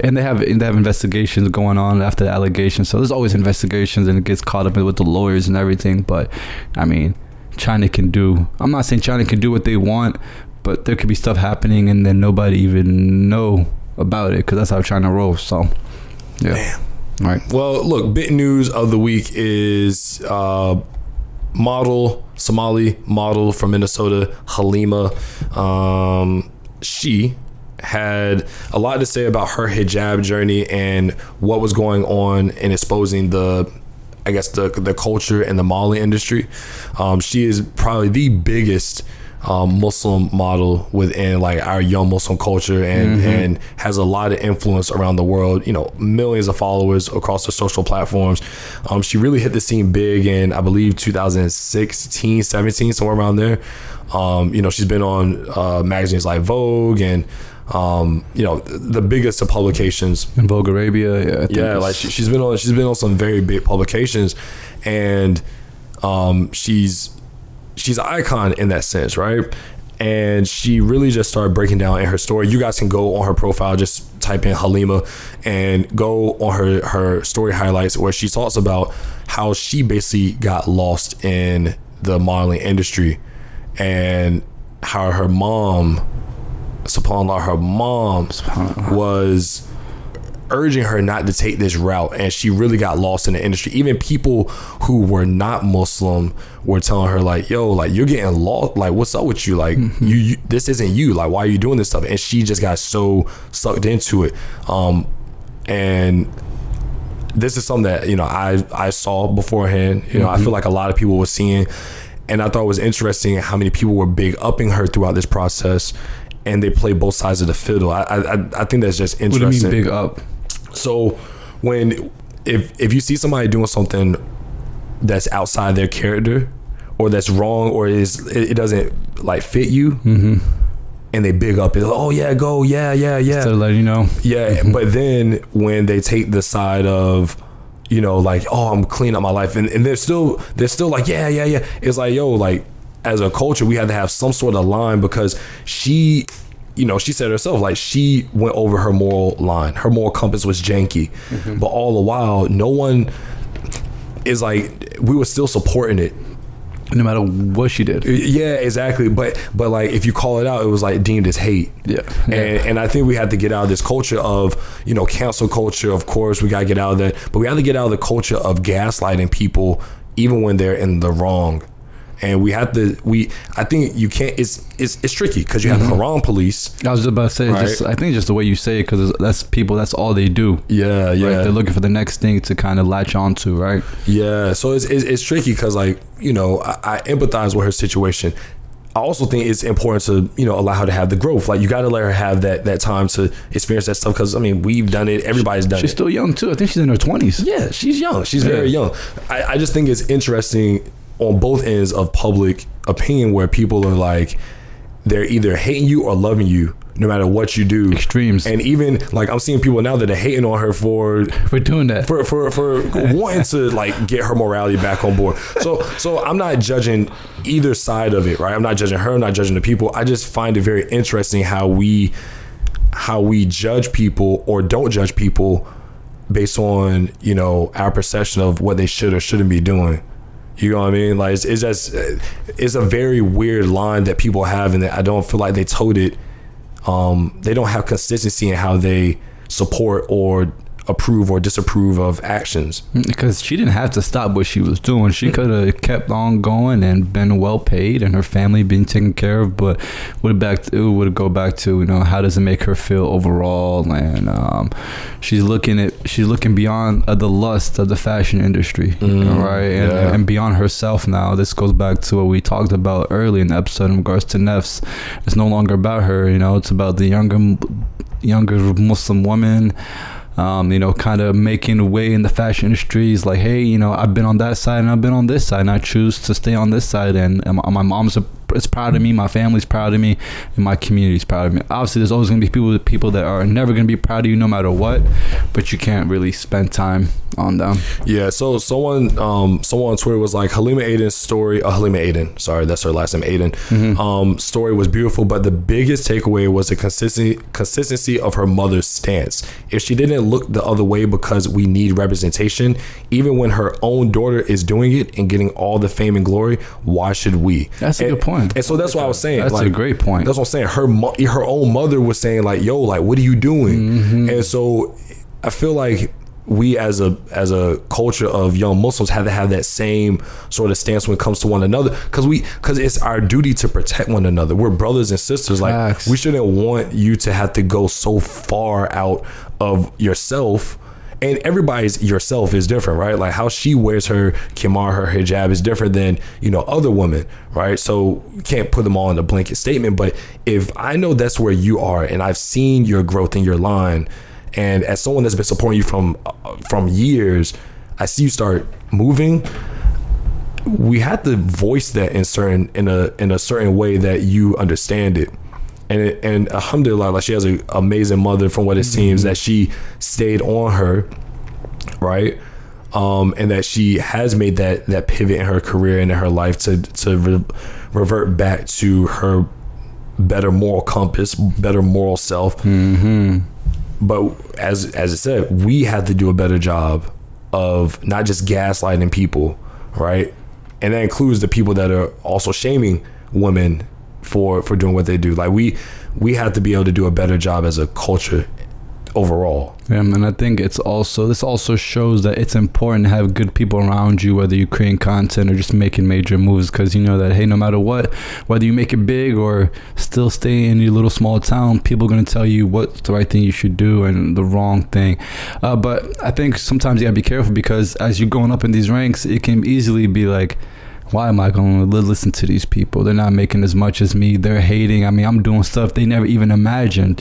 And they have investigations going on after the allegations. So there's always investigations, and it gets caught up with the lawyers and everything. But I mean, China can do. I'm not saying China can do what they want, but there could be stuff happening and then nobody even know about it, because that's how China rolls. So yeah. Damn. All right. Well, look, big news of the week is Somali model from Minnesota, Halima. She had a lot to say about her hijab journey and what was going on in exposing the culture and the Mali industry. She is probably the biggest Muslim model within like our young Muslim culture, and has a lot of influence around the world, you know, millions of followers across the social platforms. She really hit the scene big in, I believe, 2016, 17, somewhere around there. You know, she's been on magazines like Vogue and you know, the biggest of publications in Vogue Arabia. Yeah, like she's been on some very big publications, and she's an icon in that sense, right? And she really just started breaking down in her story. You guys can go on her profile, just type in Halima and go on her story highlights, where she talks about how she basically got lost in the modeling industry, and how her mom, subhanAllah, was urging her not to take this route, and she really got lost in the industry. Even people who were not Muslim were telling her like, yo, like, you're getting lost, like, what's up with you, like, you this isn't you, like, why are you doing this stuff? And she just got so sucked into it. And this is something that, you know, I saw beforehand, you know. I feel like a lot of people were seeing, and I thought it was interesting how many people were big upping her throughout this process, and they play both sides of the fiddle. I think that's just interesting. What do you mean big up? So if you see somebody doing something that's outside their character, or that's wrong, or it doesn't like fit you, and they big up it, like, oh yeah, go, yeah. Instead of letting you know. Yeah, but then when they take the side of, you know, like, oh, I'm cleaning up my life, and they're still like, yeah. It's like, yo, like, as a culture, we had to have some sort of line, because she, you know, she said herself, like, she went over her moral line. Her moral compass was janky. But all the while, no one is like, we were still supporting it. No matter what she did. Yeah, exactly. But like, if you call it out, it was like deemed as hate. Yeah. And I think we had to get out of this culture of, you know, cancel culture. Of course, we got to get out of that. But we have to get out of the culture of gaslighting people, even when they're in the wrong. And we have to, I think you can't, it's tricky, because you have Haram police. I was just about to say, right? I think just the way you say it, because that's people, that's all they do. Yeah. Right? They're looking for the next thing to kind of latch onto, right? Yeah. So it's tricky, because, like, you know, I empathize with her situation. I also think it's important to, you know, allow her to have the growth. Like, you got to let her have that time to experience that stuff, because, I mean, we've done it. Everybody's done it. She's still young too. I think she's in her 20s. Yeah, she's young. She's very young. I just think it's interesting on both ends of public opinion, where people are like, they're either hating you or loving you, no matter what you do. Extremes. And even like, I'm seeing people now that are hating on her for doing that, for wanting to like get her morality back on board. So I'm not judging either side of it, right? I'm not judging her, I'm not judging the people. I just find it very interesting how we judge people or don't judge people based on, you know, our perception of what they should or shouldn't be doing. You know what I mean? Like, it's just, it's a very weird line that people have, and I don't feel like they told it. They don't have consistency in how they support or approve or disapprove of actions. Because she didn't have to stop what she was doing. She could have kept on going and been well paid, and her family being taken care of. But it would go back to, you know, how does it make her feel overall? And she's looking beyond the lust of the fashion industry, right? And beyond herself now. This goes back to what we talked about early in the episode in regards to Nafs. It's no longer about her, you know. It's about the younger Muslim woman. You know, kind of making a way in the fashion industry. Is like, hey, you know, I've been on that side and I've been on this side, and I choose to stay on this side, and my mom's is proud of me, my family's proud of me, and my community's proud of me. Obviously, there's always going to be people that are never going to be proud of you no matter what, but you can't really spend time on them. Yeah, so someone on Twitter was like, Halima Aden's story, Halima Aden, sorry, that's her last name, Aden, story was beautiful, but the biggest takeaway was the consistency of her mother's stance. If she didn't look the other way because we need representation, even when her own daughter is doing it and getting all the fame and glory, why should we? That's a good point. And so that's what I was saying. That's a great point. That's what I'm saying. Her own mother was saying like, yo, like, what are you doing? And so I feel like we as a culture of young Muslims have to have that same sort of stance when it comes to one another, because it's our duty to protect one another. We're brothers and sisters. Like, Facts. we shouldn't want you to have to go so far out of yourself. And everybody's yourself is different, right? Like how she wears her khimar, her hijab is different than, other women, right? So you can't put them all in a blanket statement. But if I know that's where you are and I've seen your growth in your line, and as someone that's been supporting you from years, I see you start moving. We have to voice that in a certain way that you understand it. And alhamdulillah, like she has an amazing mother from what it seems, that she stayed on her, right? And that she has made that pivot in her career and in her life to revert back to her better moral compass, better moral self. But as I said, we have to do a better job of not just gaslighting people, right? And that includes the people that are also shaming women for doing what they do. Like we have to be able to do a better job as a culture overall. Yeah, and I think this also shows that it's important to have good people around you, whether you're creating content or just making major moves, because you know that, hey, no matter what, whether you make it big or still stay in your little small town, people are going to tell you what's the right thing you should do and the wrong thing. But I think sometimes you gotta be careful, because as you're going up in these ranks, it can easily be like, why am I going to listen to these people? They're not making as much as me. They're hating. I mean, I'm doing stuff they never even imagined,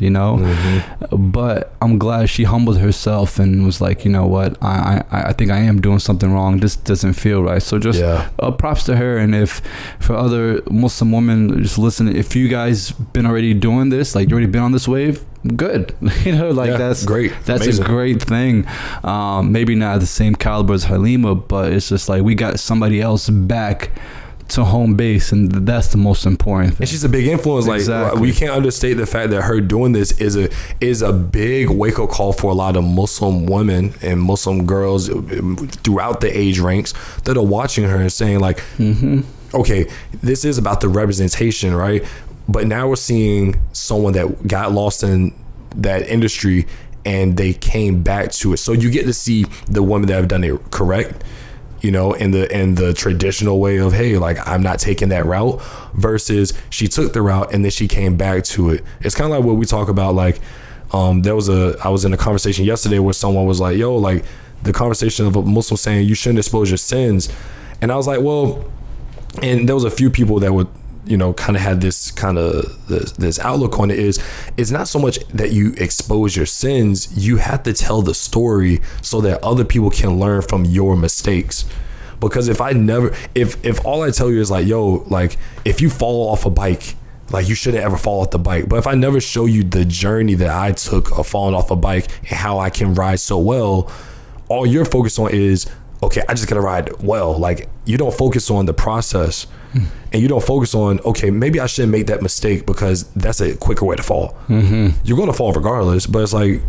But I'm glad she humbled herself and was like, you know what? I think I am doing something wrong. This doesn't feel right. So just props to her. And if for other Muslim women, just listen, if you guys been already doing this, like you already been on this wave, good. That's great. That's amazing. A great thing. Maybe not the same caliber as Halima, but it's just like we got somebody else back to home base, and that's the most important thing. And she's a big influence. Exactly. Like we can't understate the fact that her doing this is a big wake up call for a lot of Muslim women and Muslim girls throughout the age ranks that are watching her and saying like, okay, this is about the representation, right? But now we're seeing someone that got lost in that industry and they came back to it. So you get to see the women that have done it correct, in the traditional way of, hey, like I'm not taking that route, versus she took the route and then she came back to it. It's kind of like what we talk about. Like, I was in a conversation yesterday where someone was like, yo, like the conversation of a Muslim saying you shouldn't expose your sins. And I was like, well, and there was a few people that would, kind of had this this outlook on it. It's not so much that you expose your sins, you have to tell the story so that other people can learn from your mistakes. Because if all I tell you is like, yo, like if you fall off a bike, like you shouldn't ever fall off the bike. But if I never show you the journey that I took of falling off a bike and how I can ride so well, all you're focused on is, okay, I just gotta ride well. Like you don't focus on the process. And you don't focus on, okay, maybe I shouldn't make that mistake because that's a quicker way to fall. You're going to fall regardless, but it's like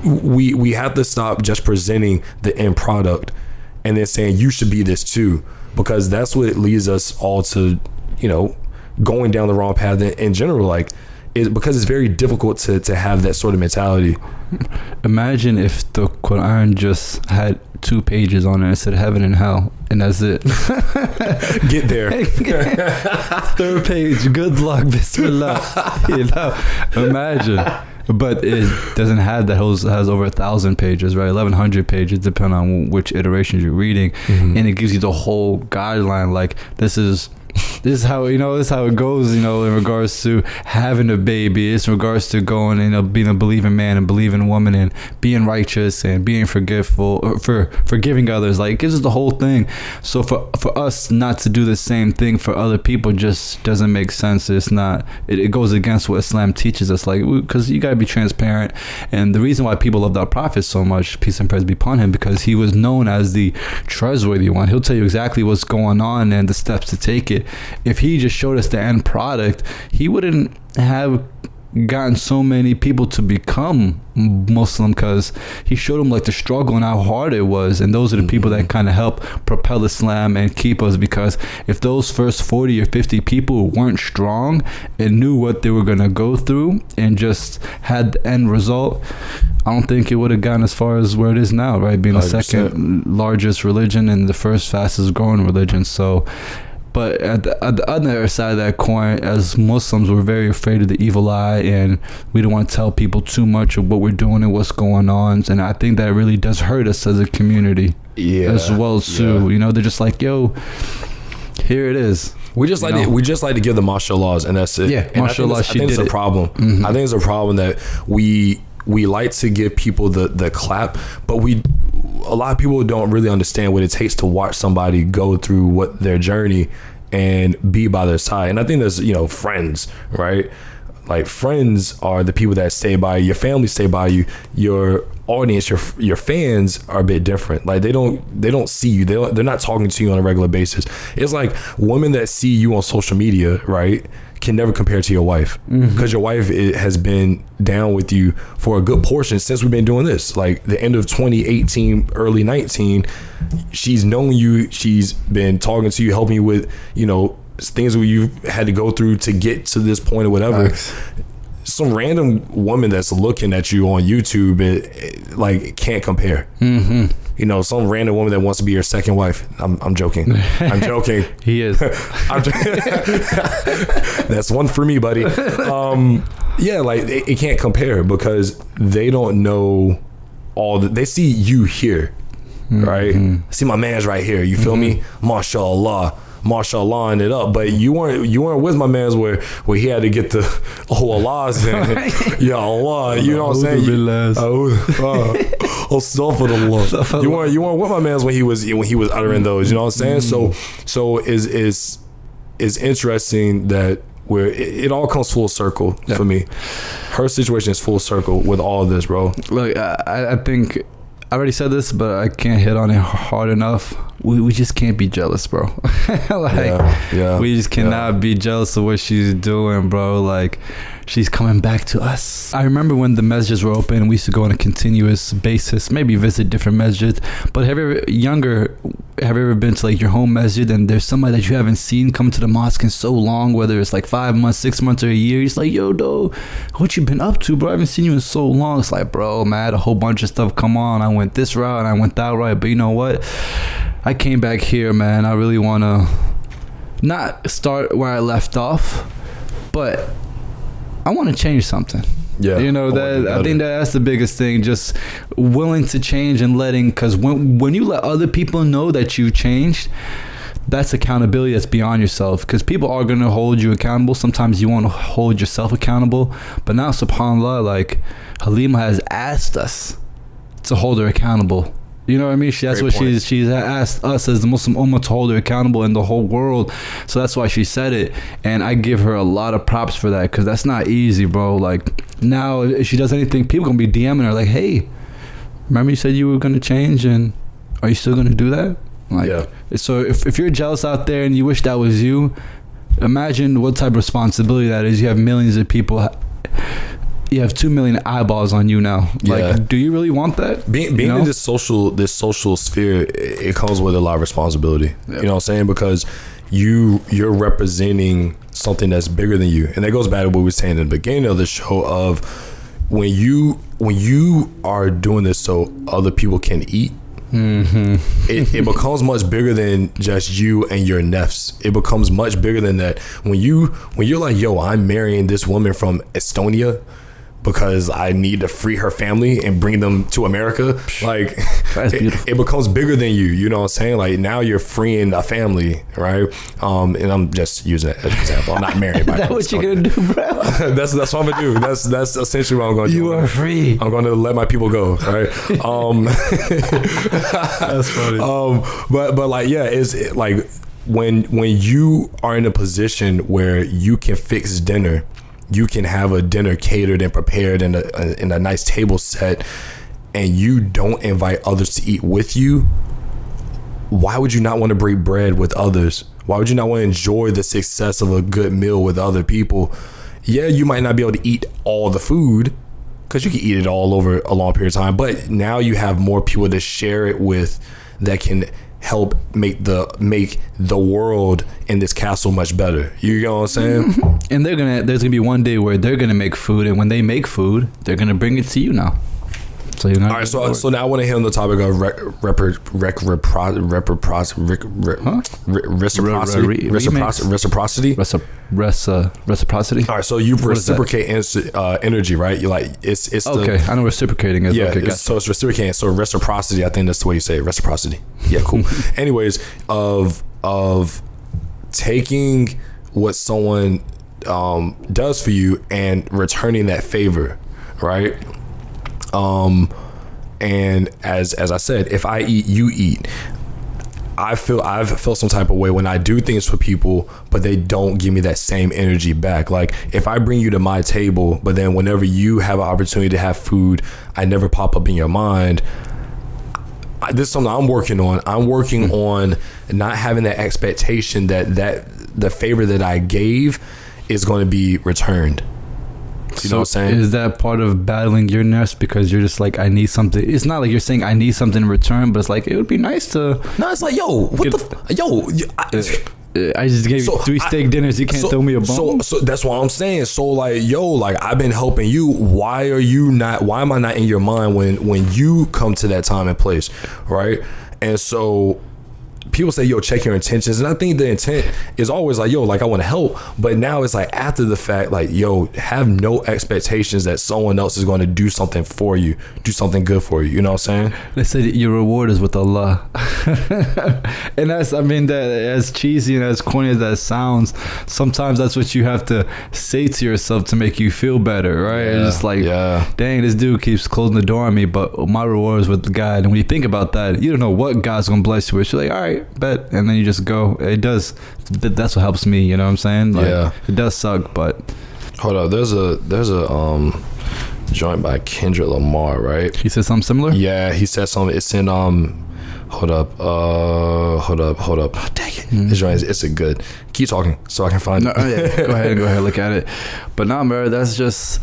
we have to stop just presenting the end product and then saying you should be this too, because that's what leads us all to, going down the wrong path in general. Like, because it's very difficult to have that sort of mentality. Imagine if the Quran just had 2 pages on it and said heaven and hell, and that's it. Get there. 3rd page, good luck, bismillah. Imagine. But it doesn't have that. It has over 1,000 pages, right? 1,100 pages, depending on which iterations you're reading. And it gives you the whole guideline. Like, this is this is how it goes, in regards to having a baby. It's in regards to going and being a believing man and believing woman and being righteous and being forgiving others. Like, this is the whole thing. So for us not to do the same thing for other people just doesn't make sense. It's not. It goes against what Islam teaches us. Like, because you gotta be transparent. And the reason why people loved our Prophet so much, peace and praise be upon him, because he was known as the trustworthy one. He'll tell you exactly what's going on and the steps to take it. If he just showed us the end product, he wouldn't have gotten so many people to become Muslim, because he showed them like the struggle and how hard it was. And those are the people that kind of help propel Islam and keep us, because if those first 40 or 50 people weren't strong and knew what they were going to go through and just had the end result, I don't think it would have gotten as far as where it is now, right? Being the 100%. Second largest religion and the first fastest growing religion. So, but at the other side of that coin, as Muslims, we're very afraid of the evil eye, and we don't want to tell people too much of what we're doing and what's going on. And I think that really does hurt us as a community, as well too. Yeah. They're just like, yo, here it is. We just like to give the mashallah, and that's it. Yeah, mashallah. I think it's a problem. I think it's a problem that we like to give people the clap, but a lot of people don't really understand what it takes to watch somebody go through what their journey and be by their side. And I think there's, friends, right? Like, friends are the people that stay by you. Your family stay by you. Your audience, your fans are a bit different. Like, they don't see you. They're not talking to you on a regular basis. It's like women that see you on social media, right, can never compare to your wife, because your wife has been down with you for a good portion since we've been doing this. Like, the end of 2018, early 19, she's known you. She's been talking to you, helping you with, things where you had to go through to get to this point or whatever. Nice. Some random woman that's looking at you on YouTube, it can't compare. Some random woman that wants to be your second wife. I'm joking. I'm joking. He is. That's one for me, buddy. It can't compare, because they don't know they see you here, right? See my man's right here. You feel me? Mashallah in it up, but you weren't with my man's where he had to get the Allah's and ya Allah, you know what I'm saying? You weren't with my man's when he was uttering those, you know what I'm saying? So is interesting that where it all comes full circle for me. Her situation is full circle with all of this, bro. Look, I think I already said this, but I can't hit on it hard enough. We just can't be jealous, bro. We just cannot be jealous of what she's doing, bro. Like, she's coming back to us. I remember when the masjids were open and we used to go on a continuous basis, maybe visit different masjids. But have you ever been to like your home masjid and there's somebody that you haven't seen come to the mosque in so long, whether it's like 5 months, 6 months, or a year? He's like, yo, though, what you been up to, bro? I haven't seen you in so long. It's like, bro, man, I had a whole bunch of stuff come on. I went this route and I went that route. But you know what? I came back here, man. I really want to not start where I left off, but I want to change something. Yeah, I think that's the biggest thing. Just willing to change and letting, because when you let other people know that you changed, that's accountability that's beyond yourself. Because people are going to hold you accountable. Sometimes you want to hold yourself accountable. But now, subhanAllah, like Halima has asked us to hold her accountable. You know what I mean? That's what she's asked us as the Muslim Ummah to hold her accountable in the whole world. So that's why she said it. And I give her a lot of props for that, because that's not easy, bro. Like, now if she does anything, people going to be DMing her like, hey, remember you said you were going to change, and are you still going to do that? Like, yeah. So if you're jealous out there and you wish that was you, imagine what type of responsibility that is. You have millions of people. You have 2 million eyeballs on you now. Like, do you really want that? Being in this social sphere, it comes with a lot of responsibility. Yep. You know what I'm saying? Because you're representing something that's bigger than you, and that goes back to what we were saying in the beginning of the show of when you are doing this so other people can eat. It becomes much bigger than just you and your nafs. It becomes much bigger than that. When you're like, yo, I'm marrying this woman from Estonia, because I need to free her family and bring them to America. Like, that's beautiful. It becomes bigger than you. You know what I'm saying? Like, now you're freeing a family, right? And I'm just using it as an example. I'm not married. Is that what you're gonna do, bro? That's what I'm gonna do. That's essentially what I'm gonna do. You are free. I'm gonna let my people go, right? That's funny. But like, yeah, it's like when you are in a position where you can fix dinner, you can have a dinner catered and prepared in a nice table set, and you don't invite others to eat with you, why would you not want to break bread with others? Why would you not want to enjoy the success of a good meal with other people? Yeah, you might not be able to eat all the food because you can eat it all over a long period of time, but now you have more people to share it with that can help make the world in this castle much better. You know what I'm saying? And there's gonna be one day where they're gonna make food, and when they make food, they're gonna bring it to you now. So you're not. All right, so now I want to hit on the topic of reciprocity. Reciprocity. All right, so you reciprocate energy, right? You like it's okay. I know reciprocating is. Yeah, okay, so it's reciprocating. So reciprocity, I think that's the way you say it. Reciprocity. Yeah, cool. Anyways, of taking what someone does for you and returning that favor, right? And as I said, if I eat, you eat. I've felt some type of way when I do things for people, but they don't give me that same energy back. Like, if I bring you to my table, but then whenever you have an opportunity to have food, I never pop up in your mind. This is something I'm working on. I'm working on not having that expectation that the favor that I gave is going to be returned. You know what I'm saying? Is that part of battling your nest because you're just like, I need something? It's not like you're saying I need something in return, but it's like, it would be nice to. No, it's like, yo, what I just gave you 3 steak dinners. You can't throw me a bone. So that's what I'm saying. So like, yo, like, I've been helping you. Why am I not in your mind when you come to that time and place, right? And so people say, yo, check your intentions. And I think the intent is always like, yo, like, I want to help. But now it's like, after the fact, like, yo, have no expectations that someone else is going to do something for you, do something good for you. You know what I'm saying? They say that your reward is with Allah. And that's, I mean, that as cheesy and as corny as that sounds, sometimes that's what you have to say to yourself to make you feel better, right? Yeah, it's just like, dang, this dude keeps closing the door on me, but my reward is with God. And when you think about that, you don't know what God's going to bless you with. You're like, all right, bet, and then you just go. It does. That's what helps me. You know what I'm saying? Like, it does suck, but hold up. There's a joint by Kendrick Lamar, right? He said something similar. Yeah, he said something. It's in hold up. Dang it. This joint it's a good. Keep talking so I can find it. Go ahead, look at it. But nah, bro, that's just.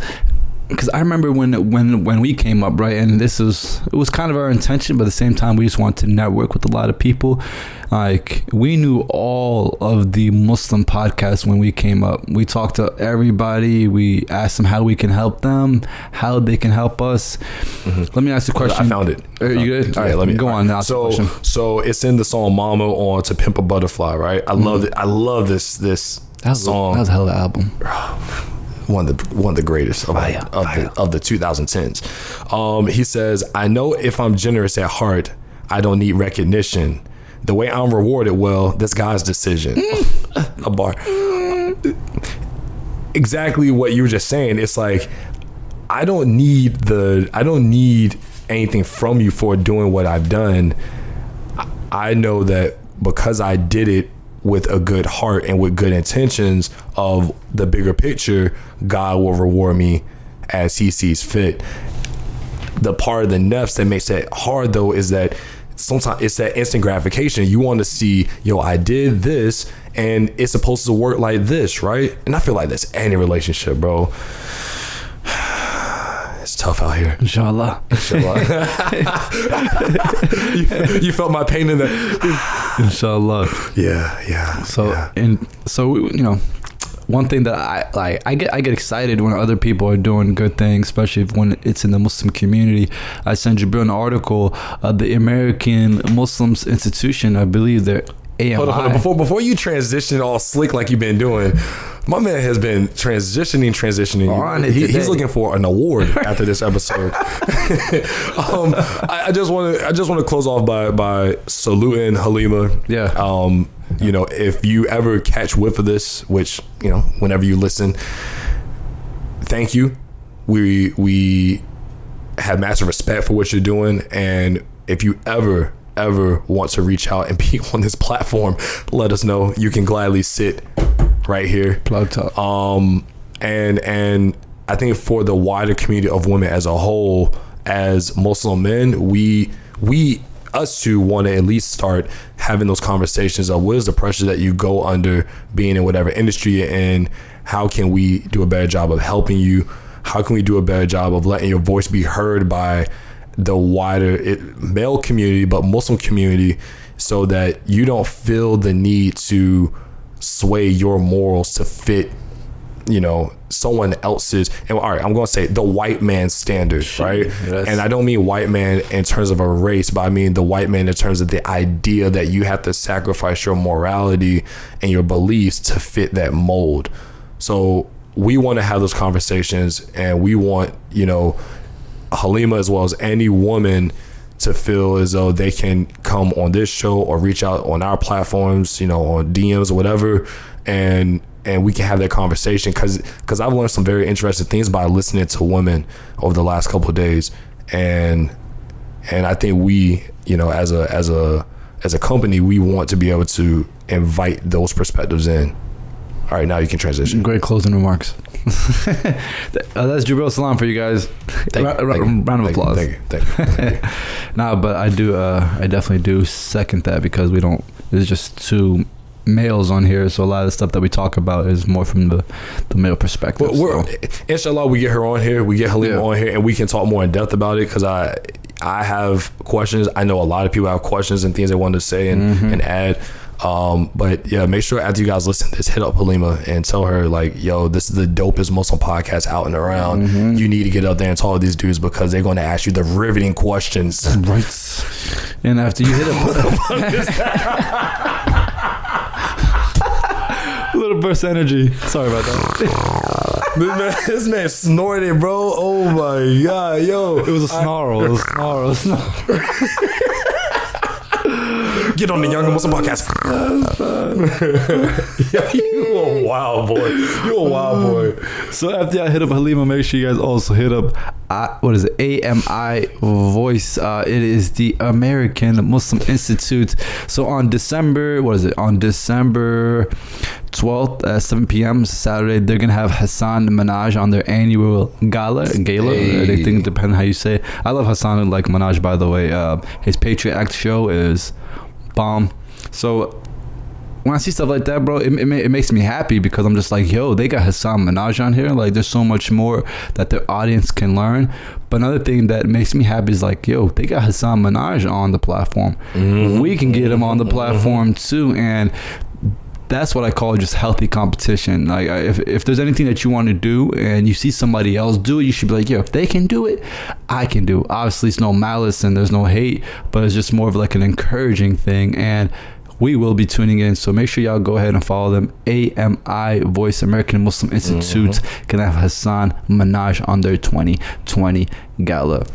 Because I remember when we came up, right, and it was kind of our intention, but at the same time we just wanted to network with a lot of people. Like, we knew all of the Muslim podcasts when we came up. We talked to everybody. We asked them how we can help them, how they can help us. Let me ask you a question. I found it. You good? All right, let me go on now. So it's in the song "Mama" on "To Pimp a Butterfly," right? I love it. I love this song. That was a hell of an album. One of the greatest of the 2010s. He says, I know if I'm generous at heart, I don't need recognition. The way I'm rewarded, well, that's God's decision. A bar. Exactly what you were just saying. It's like, I don't need anything from you for doing what I've done. I know that because I did it with a good heart and with good intentions of the bigger picture, God will reward me as he sees fit. The part of the nafs that makes it hard, though, is that sometimes it's that instant gratification. You want to see, yo, I did this and it's supposed to work like this, right? And I feel like that's any relationship, bro. It's tough out here. Inshallah. You felt my pain in that. Inshallah. Yeah. So you know, one thing that I get excited when other people are doing good things, especially when it's in the Muslim community. I sent Jibril an article, the American Muslims Institution, I believe they're AMI. Hold on. Before you transition all slick like you've been doing, My man has been transitioning. He's looking for an award after this episode. I just want to close off by saluting Halima. Yeah. If you ever catch whiff of this, which whenever you listen, thank you. We have massive respect for what you're doing, and if you ever want to reach out and be on this platform, let us know. You can gladly sit right here. Plug talk. And I think for the wider community of women as a whole, as Muslim men, us two want to at least start having those conversations of what is the pressure that you go under being in whatever industry you're in. How can we do a better job of helping you? How can we do a better job of letting your voice be heard by the wider male community, but Muslim community, so that you don't feel the need to sway your morals to fit, someone else's. And all right, I'm going to say the white man's standard, right? Yes. And I don't mean white man in terms of a race, but I mean the white man in terms of the idea that you have to sacrifice your morality and your beliefs to fit that mold. So we want to have those conversations, and we want, Halima as well as any woman to feel as though they can come on this show or reach out on our platforms, on DMs or whatever, and we can have that conversation, because I've learned some very interesting things by listening to women over the last couple of days, and I think we, as a company, we want to be able to invite those perspectives in. All right, now you can transition. Great closing remarks. That's Jubril Salam for you guys. Round of applause. Thank you. Nah, but I definitely do second that, because there's just two males on here, so a lot of the stuff that we talk about is more from the male perspective. Inshallah, we get her on here, we get Halima on here, and we can talk more in depth about it, because I have questions. I know a lot of people have questions and things they want to say and add. But yeah, make sure after you guys listen to this, hit up Halima and tell her, like, yo, this is the dopest Muslim podcast out and around. You need to get up there and talk to these dudes, because they're going to ask you the riveting questions. Right. And after you hit up little burst of energy. Sorry about that. This man snorted, bro. Oh my god, yo. It was a snarl. Get on the Young Muslim podcast. You a wild boy. So after I hit up Halima, make sure you guys also hit up AMI Voice. It is the American Muslim Institute. So on December 12th at 7 p.m. Saturday, they're gonna have Hassan Minaj on their annual gala. Hey. They think, depending how you say it. I love Hassan like Minaj, by the way. His Patriot Act show is bomb. So when I see stuff like that, bro, it makes me happy, because I'm just like, yo, they got Hassan Minaj on here. Like, there's so much more that their audience can learn. But another thing that makes me happy is, like, yo, they got Hassan Minaj on the platform. We can get him on the platform too, and that's what I call just healthy competition. Like, if there's anything that you want to do and you see somebody else do it, you should be like, yo, if they can do it, I can do it. Obviously, it's no malice and there's no hate, but it's just more of like an encouraging thing. And we will be tuning in, so make sure y'all go ahead and follow them. AMI Voice, American Muslim Institute, gonna have Hassan Minaj on their 2020 gala.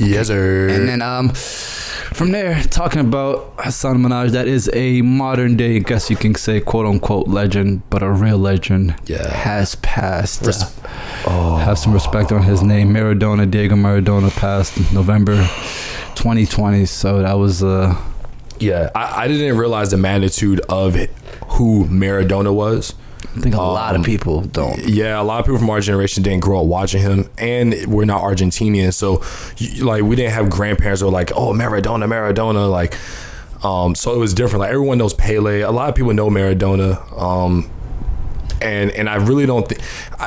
Yes, sir. And then from there, talking about Hassan Minaj, that is a modern day, I guess you can say, quote unquote legend, but a real legend. Has passed. Have some respect on his name. Maradona, Diego Maradona, passed November 2020. So that was I didn't realize the magnitude of who Maradona was. I think a lot of people don't. Yeah, a lot of people from our generation didn't grow up watching him, and we're not Argentinian, so like we didn't have grandparents who were like, oh, Maradona, like, so it was different. Like, everyone knows Pele. A lot of people know Maradona, and I really don't think.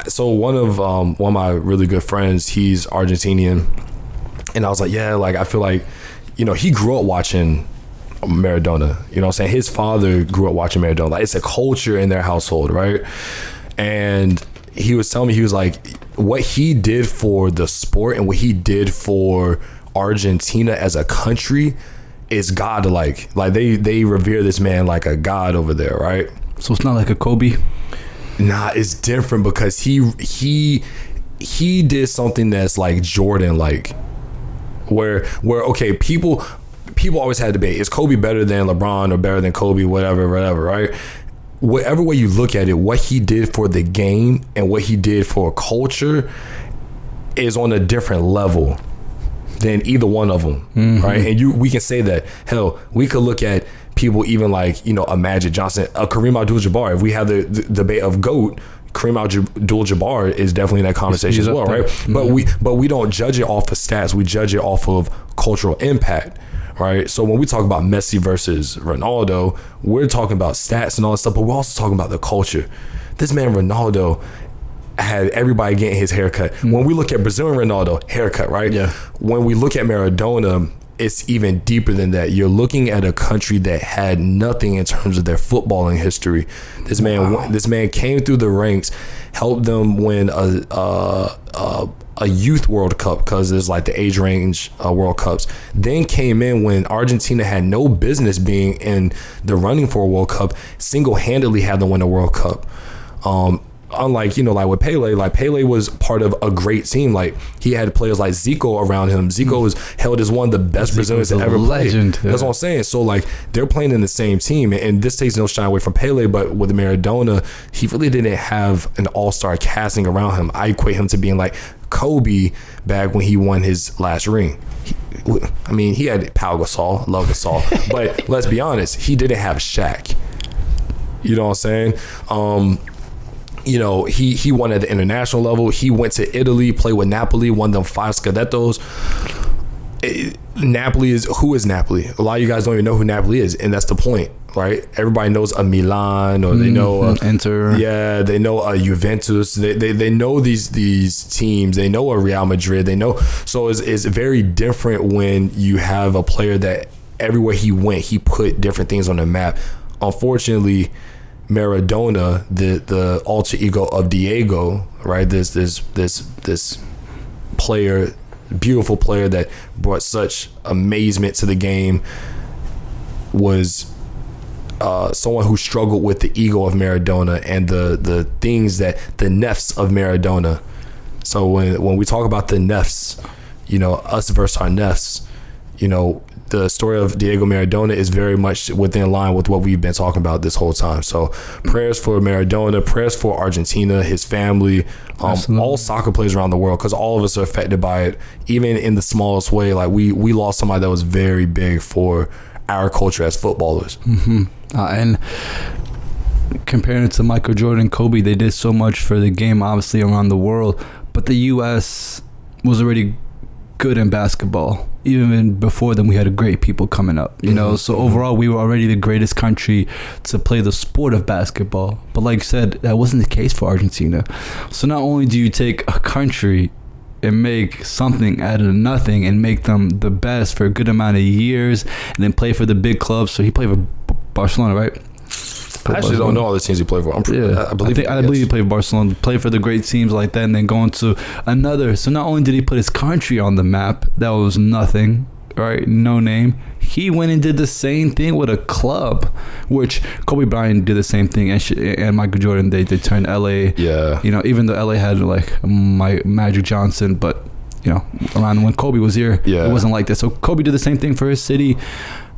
So one of my really good friends, he's Argentinian, and I was like, yeah, like I feel like, he grew up watching Maradona, you know what I'm saying? His father grew up watching Maradona. Like, it's a culture in their household, right? And he was telling me, he was like, what he did for the sport and what he did for Argentina as a country is godlike. Like, they revere this man like a god over there, right? So it's not like a Kobe? Nah, it's different because he did something that's like Jordan, like where okay, people always had debate, is Kobe better than LeBron or better than Kobe, whatever, right? Whatever way you look at it, what he did for the game and what he did for culture is on a different level than either one of them, right? And we can say that. Hell, we could look at people even like, you know, a Magic Johnson, a Kareem Abdul-Jabbar. If we have the debate of GOAT, Kareem Abdul-Jabbar is definitely in that conversation as well, right? But we don't judge it off of stats. We judge it off of cultural impact, right? So when we talk about Messi versus Ronaldo, we're talking about stats and all that stuff, but we're also talking about the culture. This man Ronaldo had everybody getting his haircut. When we look at Brazilian Ronaldo, haircut, right? Yeah. When we look at Maradona, it's even deeper than that. You're looking at a country that had nothing in terms of their footballing history. This man came through the ranks, helped them win a youth World Cup, because there's like the age range World Cups. Then came in when Argentina had no business being in the running for a World Cup, single-handedly had them win a World Cup. Unlike, you know, like with Pele, like Pele was part of a great team. Like he had players like Zico around him. Zico was held as one of the best Brazilians to ever play. Yeah. That's what I'm saying. So like they're playing in the same team, and this takes no shine away from Pele, but with Maradona, he really didn't have an all-star casting around him. I equate him to being like Kobe back when he won his last ring. He had Pau Gasol, love Gasol, but let's be honest, he didn't have Shaq. You know what I'm saying? You know, he won at the international level. He went to Italy, played with Napoli, won them 5 Scudettos. Who is Napoli? A lot of you guys don't even know who Napoli is, and that's the point, right? Everybody knows a Milan, or they know Inter. Yeah, they know a Juventus. They know these teams. They know a Real Madrid. They know. So it's very different when you have a player that everywhere he went, he put different things on the map. Unfortunately, Maradona, the alter ego of Diego, right? This player, beautiful player that brought such amazement to the game, was someone who struggled with the ego of Maradona and the things that the Nafs of Maradona. So when we talk about the Nafs, you know, us versus our Nafs, you know, the story of Diego Maradona is very much within line with what we've been talking about this whole time. So prayers for Maradona, prayers for Argentina, his family, all soccer players around the world, because all of us are affected by it, even in the smallest way. Like we lost somebody that was very big for our culture as footballers. And comparing it to Michael Jordan, Kobe, they did so much for the game, obviously, around the world, but the U.S. was already good in basketball. Even before them, we had great people coming up, you know. So overall, we were already the greatest country to play the sport of basketball. But like I said, that wasn't the case for Argentina. So not only do you take a country and make something out of nothing and make them the best for a good amount of years, and then play for the big clubs. So he played for Barcelona, right? I actually don't know all the teams he played for. I believe he played for Barcelona, played for the great teams like that, and then going to another. So not only did he put his country on the map, that was nothing, right? No name. He went and did the same thing with a club, which Kobe Bryant did the same thing, and Michael Jordan, they turned LA. Yeah. You know, even though LA had like Magic Johnson, but you know, around when Kobe was here, it wasn't like that. So Kobe did the same thing for his city.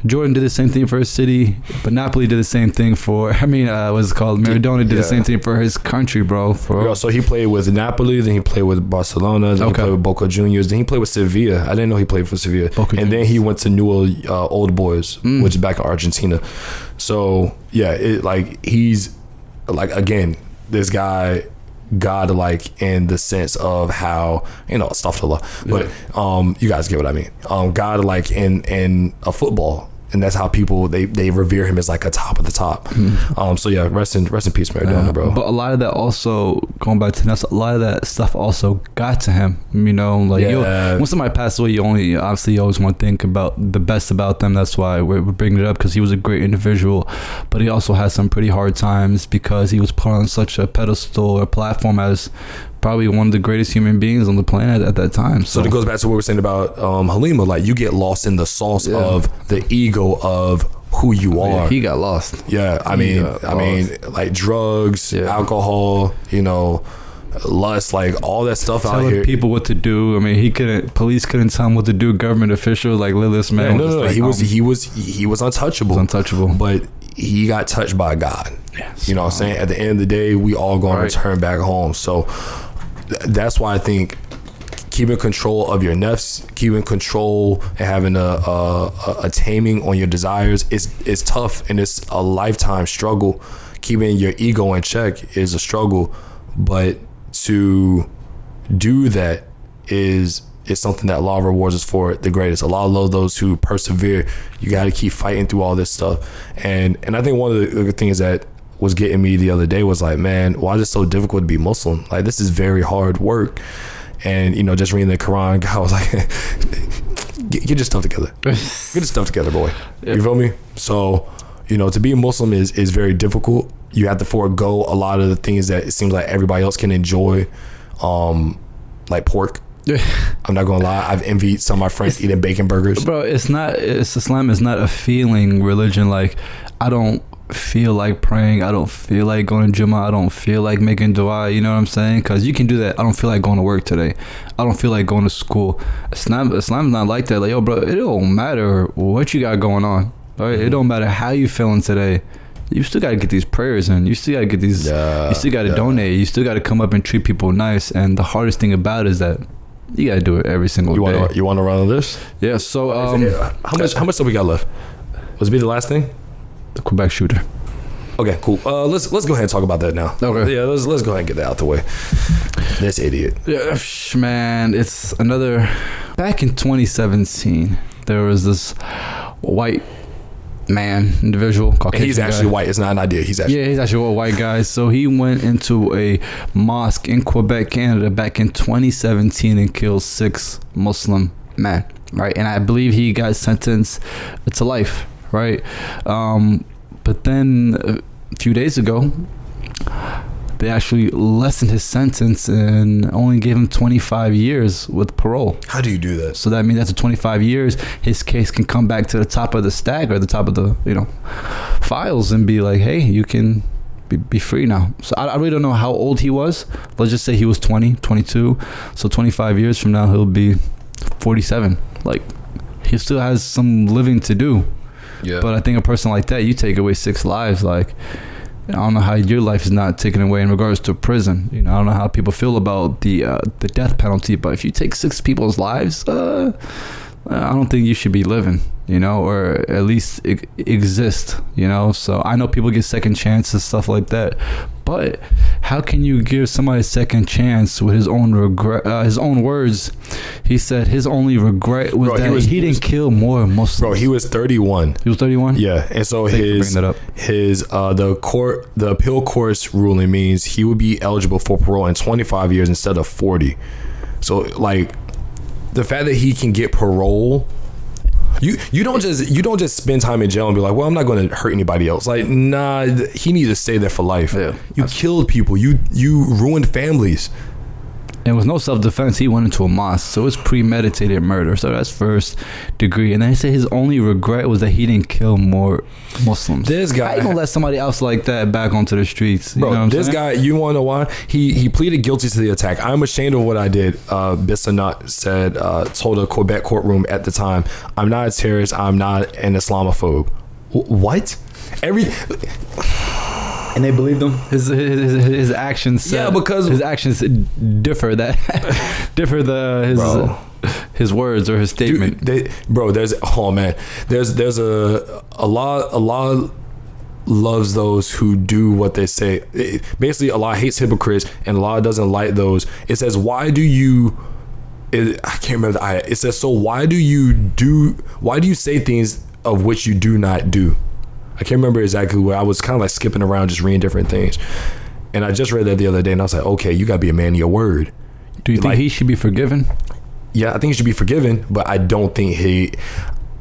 Jordan did the same thing for his city, but Napoli did the same thing for, what's it called? Maradona did the same thing for his country, bro. So he played with Napoli, then he played with Barcelona, then he played with Boca Juniors, then he played with Sevilla. I didn't know he played for Sevilla. Then he went to Newell's Old Boys, which is back in Argentina. So, yeah, he's, like, again, this guy godlike in the sense of how, you know, astaghfirullah, but you guys get what I mean. Godlike in a football, and that's how people they revere him as like a top of the top. So yeah, rest in peace, Maradona, bro. But a lot of that also, going back to Nafs, a lot of that stuff also got to him. You know, like when somebody passed away, you always want to think about the best about them. That's why we're bringing it up, because he was a great individual, but he also had some pretty hard times because he was put on such a pedestal or platform as probably one of the greatest human beings on the planet at that time. So it goes back to what we were saying about Halima. Like, you get lost in the sauce of the ego of who you are. He got lost. Yeah, I mean, like drugs, alcohol, you know, lust, like all that stuff out here. Telling people what to do. I mean, police couldn't tell him what to do. Government officials, like Lilith man. No. Like, he was untouchable. But he got touched by God. Yes. You know what I'm saying? At the end of the day, we all going to return back home. So that's why I think keeping control of your nafs, keeping control and having a taming on your desires is tough, and it's a lifetime struggle. Keeping your ego in check is a struggle, but to do that is something that Allah rewards us for the greatest. Allah loves those who persevere. You got to keep fighting through all this stuff. And I think one of the things that was getting me the other day was like, man, why is it so difficult to be Muslim? Like, this is very hard work. And, you know, just reading the Quran, God was like, get your stuff together. Get your stuff together, boy. You feel me? So, you know, to be a Muslim is very difficult. You have to forego a lot of the things that it seems like everybody else can enjoy, like pork. I'm not gonna lie, I've envied some of my friends eating bacon burgers. Bro, Islam is not a feeling religion. Like, I don't feel like praying, I don't feel like going to Jummah, I don't feel like making dua, you know what I'm saying? Because you can do that. I don't feel like going to work today, I don't feel like going to school. Islam's not like that. Like, yo bro, it don't matter what you got going on, right? It don't matter how you feeling today, you still got to get these prayers in. You still got to get these, you still got to donate, you still got to come up and treat people nice. And the hardest thing about it is that you got to do it every single day. You want to run on this? Yeah, so how much do we got left? Was it be the last thing? The Quebec shooter. Okay, cool. Let's go ahead and talk about that now. Okay. Yeah, let's go ahead and get that out the way. This idiot. Yeah, man, it's another. Back in 2017, there was this white individual, Caucasian. He's actually white. It's not an idea. He's actually a white guy. So he went into a mosque in Quebec, Canada, back in 2017 and killed 6 Muslim men. Right, and I believe he got sentenced to life. Right, but then a few days ago, they actually lessened his sentence and only gave him 25 years with parole. How do you do that? So that means after 25 years, his case can come back to the top of the stack or the top of the, you know, files and be like, hey, you can be free now. So I really don't know how old he was. Let's just say he was 20, 22. So 25 years from now, he'll be 47. Like, he still has some living to do. Yeah. But I think a person like that, you take away 6 lives. Like, I don't know how your life is not taken away in regards to prison. You know, I don't know how people feel about the death penalty, but if you take 6 people's lives, I don't think you should be living, you know, or at least exist, you know. So I know people get second chances, stuff like that, but how can you give somebody a second chance with his own regret? His own words, he said his only regret was that he didn't kill more Muslims. Bro, he was 31. He was 31. Yeah, and so the appeal court's ruling means he would be eligible for parole in 25 years instead of 40. So like, the fact that he can get parole, you don't just spend time in jail and be like, well, I'm not going to hurt anybody else. Like, nah, he needs to stay there for life. Yeah, you killed people. You ruined families. And with no self-defense, he went into a mosque. So it's premeditated murder. So that's first degree. And then he said his only regret was that he didn't kill more Muslims. This guy, how you gonna let somebody else like that back onto the streets? Bro, you know this guy, you want to know why? He pleaded guilty to the attack. I'm ashamed of what I did. Bissonat said, told a Quebec courtroom at the time, I'm not a terrorist. I'm not an Islamophobe. What? And they believed him. His actions. Yeah, because his actions differ. His words or his statement. There's a lot loves those who do what they say. Basically, Allah hates hypocrites, and Allah doesn't like those. It says, I can't remember the ayah. It says, so why do you say things of which you do not do? I can't remember exactly where. I was kind of like skipping around just reading different things, and I just read that the other day, and I was like, okay, you gotta be a man of your word. Do you think he should be forgiven? Yeah, I think he should be forgiven, but I don't think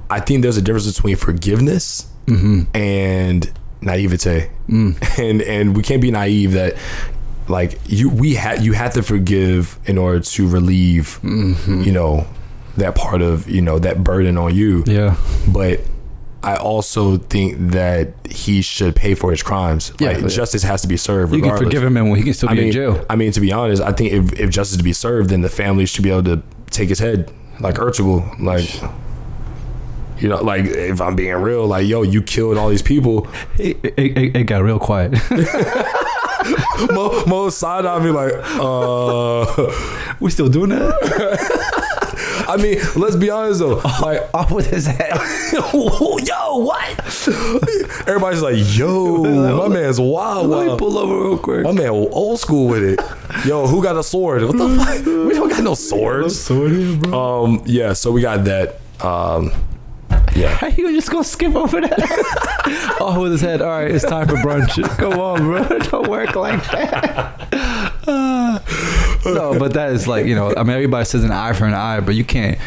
I think there's a difference between forgiveness and naivete, and we can't be naive that like you have to forgive in order to relieve you know, that part of, you know, that burden on you. Yeah, but I also think that he should pay for his crimes. Yeah, like, justice has to be served. You regardless. can forgive him, and he can still be in jail. I mean, to be honest, I think if justice to be served, then the family should be able to take his head, like Ertugrul. Like, you know, like, if I'm being real, like, yo, you killed all these people. It got real quiet. Mo side on me like, we still doing that? I mean, let's be honest though. Like, off with his head. Yo, what? Everybody's like, yo, my man's wild. Let me pull over real quick. My man old school with it. Yo, who got a sword? What the fuck? We don't got no swords. Sword here, bro. Yeah, so we got that. Yeah. How you just gonna skip over that? Off with his head. All right, it's time for brunch. Come on, bro. Don't work like that. No, but that is like, you know, I mean, everybody says an eye for an eye, but you can't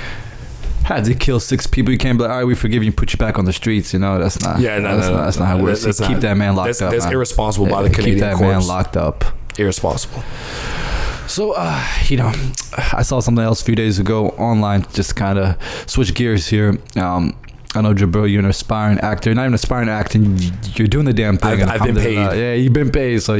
have to kill 6 people. You can't be like, all right, we forgive you, put you back on the streets. You know, that's not. Yeah, no, that's not how it works. Keep that man locked up. That's irresponsible by the Canadian courts. Keep that man locked up. Irresponsible. So, you know, I saw something else a few days ago online. Just kind of switch gears here. I know, Jabril, you're an aspiring actor. Not even aspiring acting. You're doing the damn thing. I've been paid. Yeah, you've been paid. So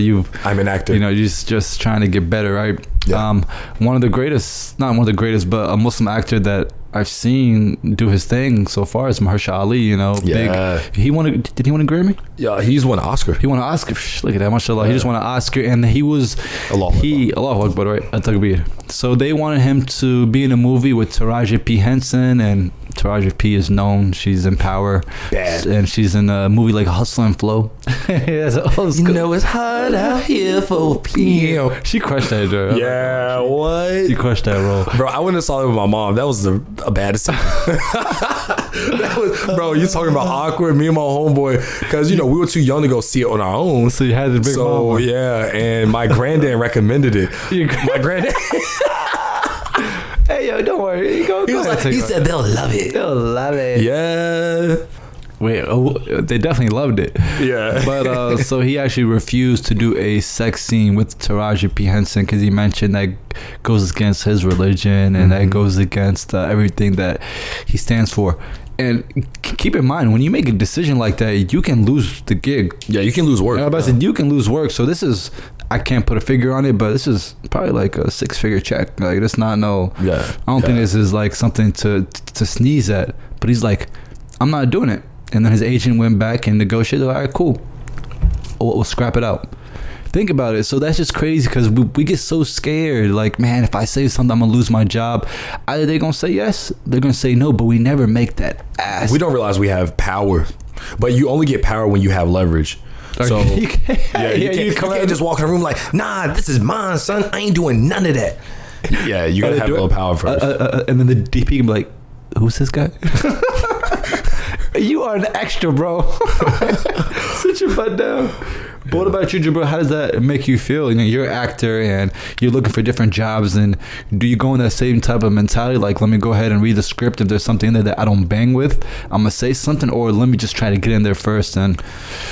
I'm an actor. You know, you're just trying to get better, right? Yeah. One of the greatest, not one of the greatest, but a Muslim actor that I've seen do his thing so far is Mahershala Ali. You know, yeah. Did he win a Grammy? Yeah, he's won an Oscar. He won an Oscar. Look at that, mashallah. Yeah. He just won an Oscar, and he was Allahu Akbar, right? At-Takbir. So they wanted him to be in a movie with Taraji P. Henson, and Taraji P. is known. She's in Power. Bad. And she's in a movie like Hustle and Flow. You know it's hard out here for people. She crushed that, bro. Yeah, what? She crushed that role. Bro, I went and saw it with my mom. That was a bad decision. Bro, you talking about awkward, me and my homeboy, because, you know, we were too young to go see it on our own. So you had to bring mama. Yeah, and my granddad recommended it. My granddad... Hey, yo, don't worry. He said they'll love it. They'll love it. Yeah. Wait, they definitely loved it. Yeah. But so he actually refused to do a sex scene with Taraji P. Henson because he mentioned that goes against his religion and that goes against everything that he stands for. And keep in mind, when you make a decision like that, you can lose the gig. Yeah, you can lose work. You can lose work. So this is, I can't put a figure on it, but this is probably like a 6-figure check. Like, it's not I don't think this is like something to sneeze at. But he's like, I'm not doing it. And then his agent went back and negotiated. All right, cool. We'll scrap it out. Think about it. So that's just crazy because we get so scared. Like, man, if I say something, I'm going to lose my job. Either they're going to say yes, they're going to say no, but we never make that ask. We don't realize we have power. But you only get power when you have leverage. So you can't just walk in the room like, nah, this is mine, son. I ain't doing none of that. Yeah, you got to have a little power first. And then the DP can be like, who's this guy? You are an extra, bro. Sit your butt down. But what about you, Jabril? How does that make you feel? You know, you're an actor and you're looking for different jobs. And do you go in that same type of mentality? Like, let me go ahead and read the script. If there's something in there that I don't bang with, I'm gonna say something. Or let me just try to get in there first and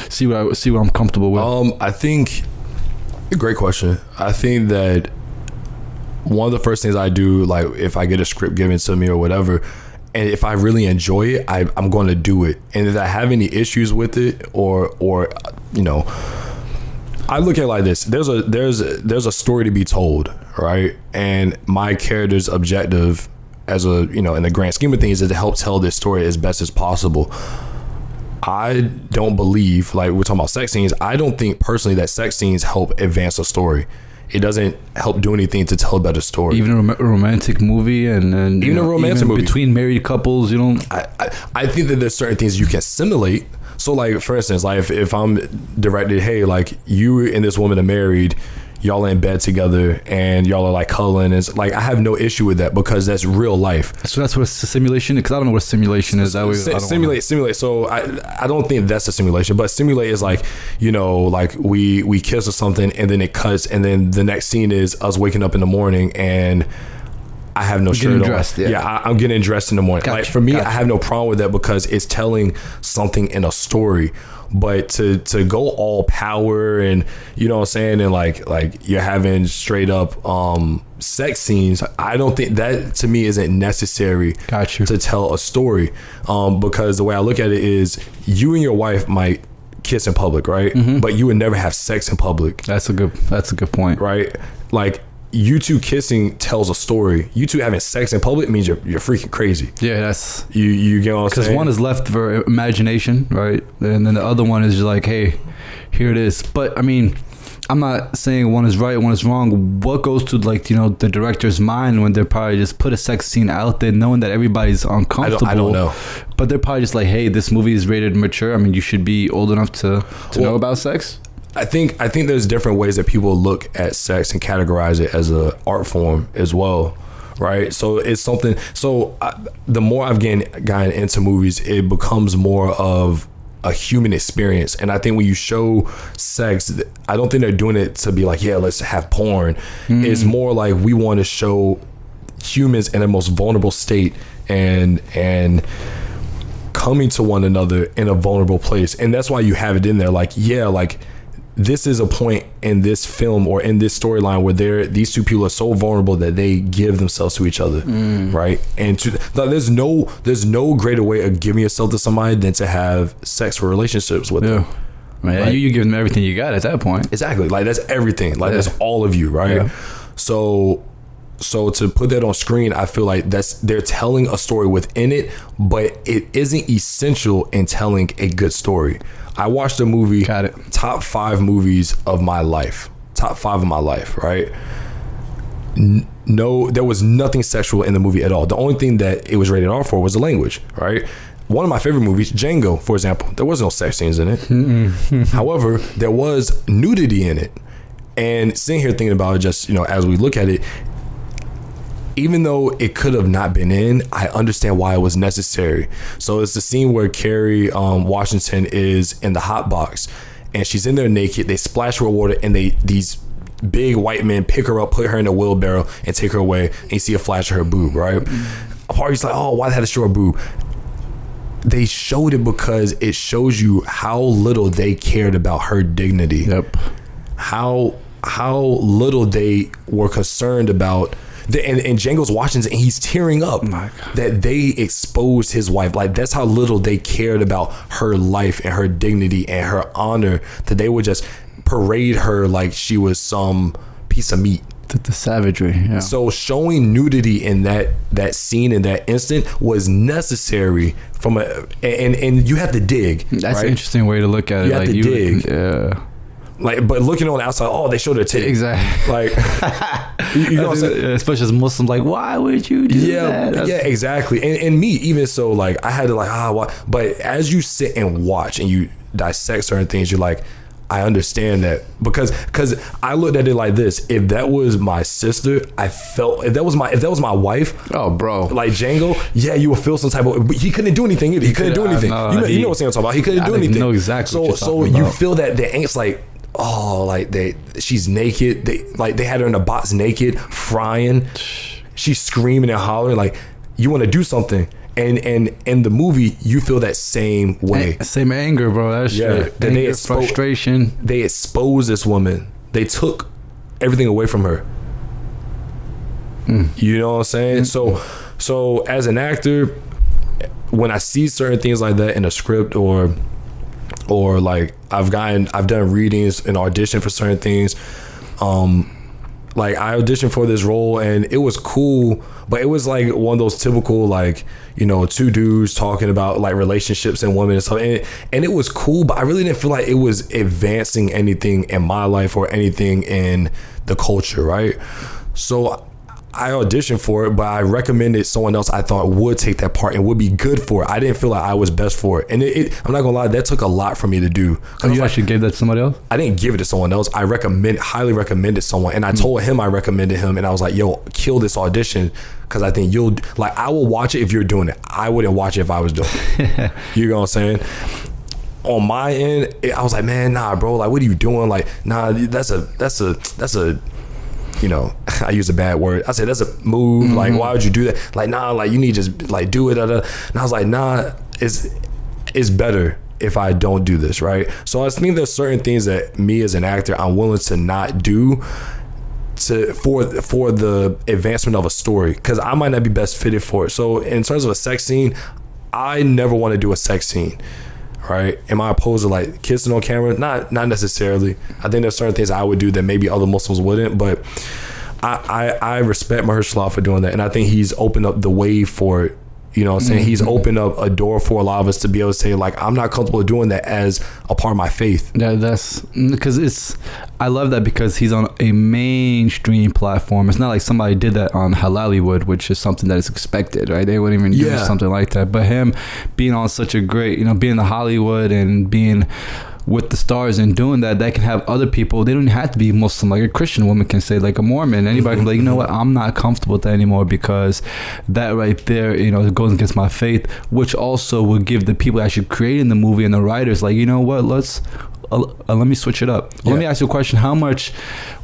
see what I'm comfortable with. I think, great question. I think that one of the first things I do, like if I get a script given to me or whatever, and if I really enjoy it, I'm going to do it. And if I have any issues with it, or you know, I look at it like this: there's a story to be told, right? And my character's objective, as a, you know, in the grand scheme of things, is to help tell this story as best as possible. I don't believe, like we're talking about sex scenes, I don't think personally that sex scenes help advance a story. It doesn't help do anything to tell a better story. Even a romantic movie and even a romantic movie between married couples, you don't. I think that there's certain things you can simulate. So, like, for instance, like if I'm directed, hey, like you and this woman are married, y'all are in bed together and y'all are like cuddling, is like, I have no issue with that because that's real life. So that's what a simulation is, because I don't know what a simulation is. Simulate. So I don't think that's a simulation, but simulate is like, you know, like we kiss or something and then it cuts and then the next scene is us waking up in the morning and I have no shirt dressed, on. I'm getting dressed in the morning. Gotcha, like for me, I have no problem with that because it's telling something in a story. But to go all power and you know what I'm saying, and like you're having straight up sex scenes, I don't think that to me isn't necessary to tell a story. Because the way I look at it is you and your wife might kiss in public, right? Mm-hmm. But you would never have sex in public. That's a good point. Right? Like you two kissing tells a story. You two having sex in public means you're freaking crazy. Yeah, that's you get what I'm saying? Because one is left for imagination, right? And then the other one is just like, hey, here it is. But I mean, I'm not saying one is right, one is wrong. What goes to like, you know, the director's mind when they're probably just put a sex scene out there knowing that everybody's uncomfortable? I don't know. But they're probably just like, hey, this movie is rated mature. I mean, you should be old enough to know about sex. I think there's different ways that people look at sex and categorize it as a art form as well, right? So it's something. So the more I've gotten into movies, it becomes more of a human experience. And I think when you show sex, I don't think they're doing it to be like, yeah, let's have porn. It's more like we want to show humans in their most vulnerable state and coming to one another in a vulnerable place. And that's why you have it in there. Like, yeah, like this is a point in this film or in this storyline where these two people are so vulnerable that they give themselves to each other, right? And there's no greater way of giving yourself to somebody than to have sex or relationships with them. Man, right? You give them everything you got at that point. Exactly. Like that's everything. Like that's all of you, right? Yeah. So to put that on screen, I feel like they're telling a story within it, but it isn't essential in telling a good story. I watched a movie, top 5 movies of my life. Top 5 of my life, right? No, there was nothing sexual in the movie at all. The only thing that it was rated R for was the language, right? One of my favorite movies, Django, for example, there was no sex scenes in it. However, there was nudity in it. And sitting here thinking about it, just, you know, as we look at it, even though it could have not been in, I understand why it was necessary. So it's the scene where Kerry Washington is in the hot box and she's in there naked. They splash her with water and these big white men pick her up, put her in a wheelbarrow and take her away. And you see a flash of her boob, right? A party's like, oh, why they had to show her boob? They showed it because it shows you how little they cared about her dignity. Yep. How little they were concerned about. And Django's watching this and he's tearing up that they exposed his wife. Like that's how little they cared about her life and her dignity and her honor, that they would just parade her like she was some piece of meat. The savagery. Yeah. So showing nudity in that scene in that instant was necessary from and you have to dig. That's right? an interesting way to look at it. You have to dig. Yeah. Like, but looking on the outside, oh, they showed their titty. Exactly. Like, you know what I'm saying? Especially as Muslims, like, why would you do that? Yeah, exactly. And me, even so, like, I had to why? But as you sit and watch and you dissect certain things, you're like, I understand that because I looked at it like this. If that was my sister, I felt if that was my wife. Oh, bro. Like Django, yeah, you would feel some type of. But he couldn't do anything either. He couldn't do anything. You know what I'm talking about. He couldn't do anything. I know exactly. So you feel that the angst, like. Oh, like she's naked. They had her in a box naked, frying. She's screaming and hollering. Like, you want to do something. And in the movie, you feel that same way. Same anger, bro. That's shit. Anger, frustration. They exposed this woman. They took everything away from her. You know what I'm saying? So as an actor, when I see certain things like that in a script or like I've done readings and auditioned for certain things. Like I auditioned for this role and it was cool, but it was like one of those typical, like, you know, two dudes talking about like relationships and women and stuff. And it was cool, but I really didn't feel like it was advancing anything in my life or anything in the culture, right? So I auditioned for it, but I recommended someone else I thought would take that part and would be good for it. I didn't feel like I was best for it. And I'm not gonna lie, that took a lot for me to do. Oh, you actually gave that to somebody else? I didn't give it to someone else. I highly recommended someone. And I told him I recommended him. And I was like, yo, kill this audition because I think I will watch it if you're doing it. I wouldn't watch it if I was doing it. You know what I'm saying? On my end, I was like, man, nah, bro. Like, what are you doing? Like, nah, that's a you know, I use a bad word. I said, that's a move. Like, why would you do that? Like, nah, like you need to just like do it. And I was like, nah, it's better if I don't do this, right? So I think there's certain things that me as an actor, I'm willing to not do for the advancement of a story, because I might not be best fitted for it. So in terms of a sex scene, I never want to do a sex scene, right? Am I opposed to like kissing on camera? Not necessarily. I think there's certain things I would do that maybe other Muslims wouldn't, but I respect Mahershala for doing that, and I think he's opened up the way for it. You know what I'm saying? He's opened up a door for a lot of us to be able to say, like, I'm not comfortable doing that as a part of my faith. Yeah, that's because I love that because he's on a mainstream platform. It's not like somebody did that on Hollywood, which is something that is expected, right? They wouldn't even do something like that. But him being on such a great, you know, being in Hollywood and being with the stars and doing that can have other people, they don't have to be Muslim. Like a Christian woman can say, like a Mormon, anybody can be like, you know what, I'm not comfortable with that anymore, because that right there, you know, it goes against my faith, which also will give the people actually creating the movie and the writers like, you know what, let me switch it up. Let me ask you a question. How much,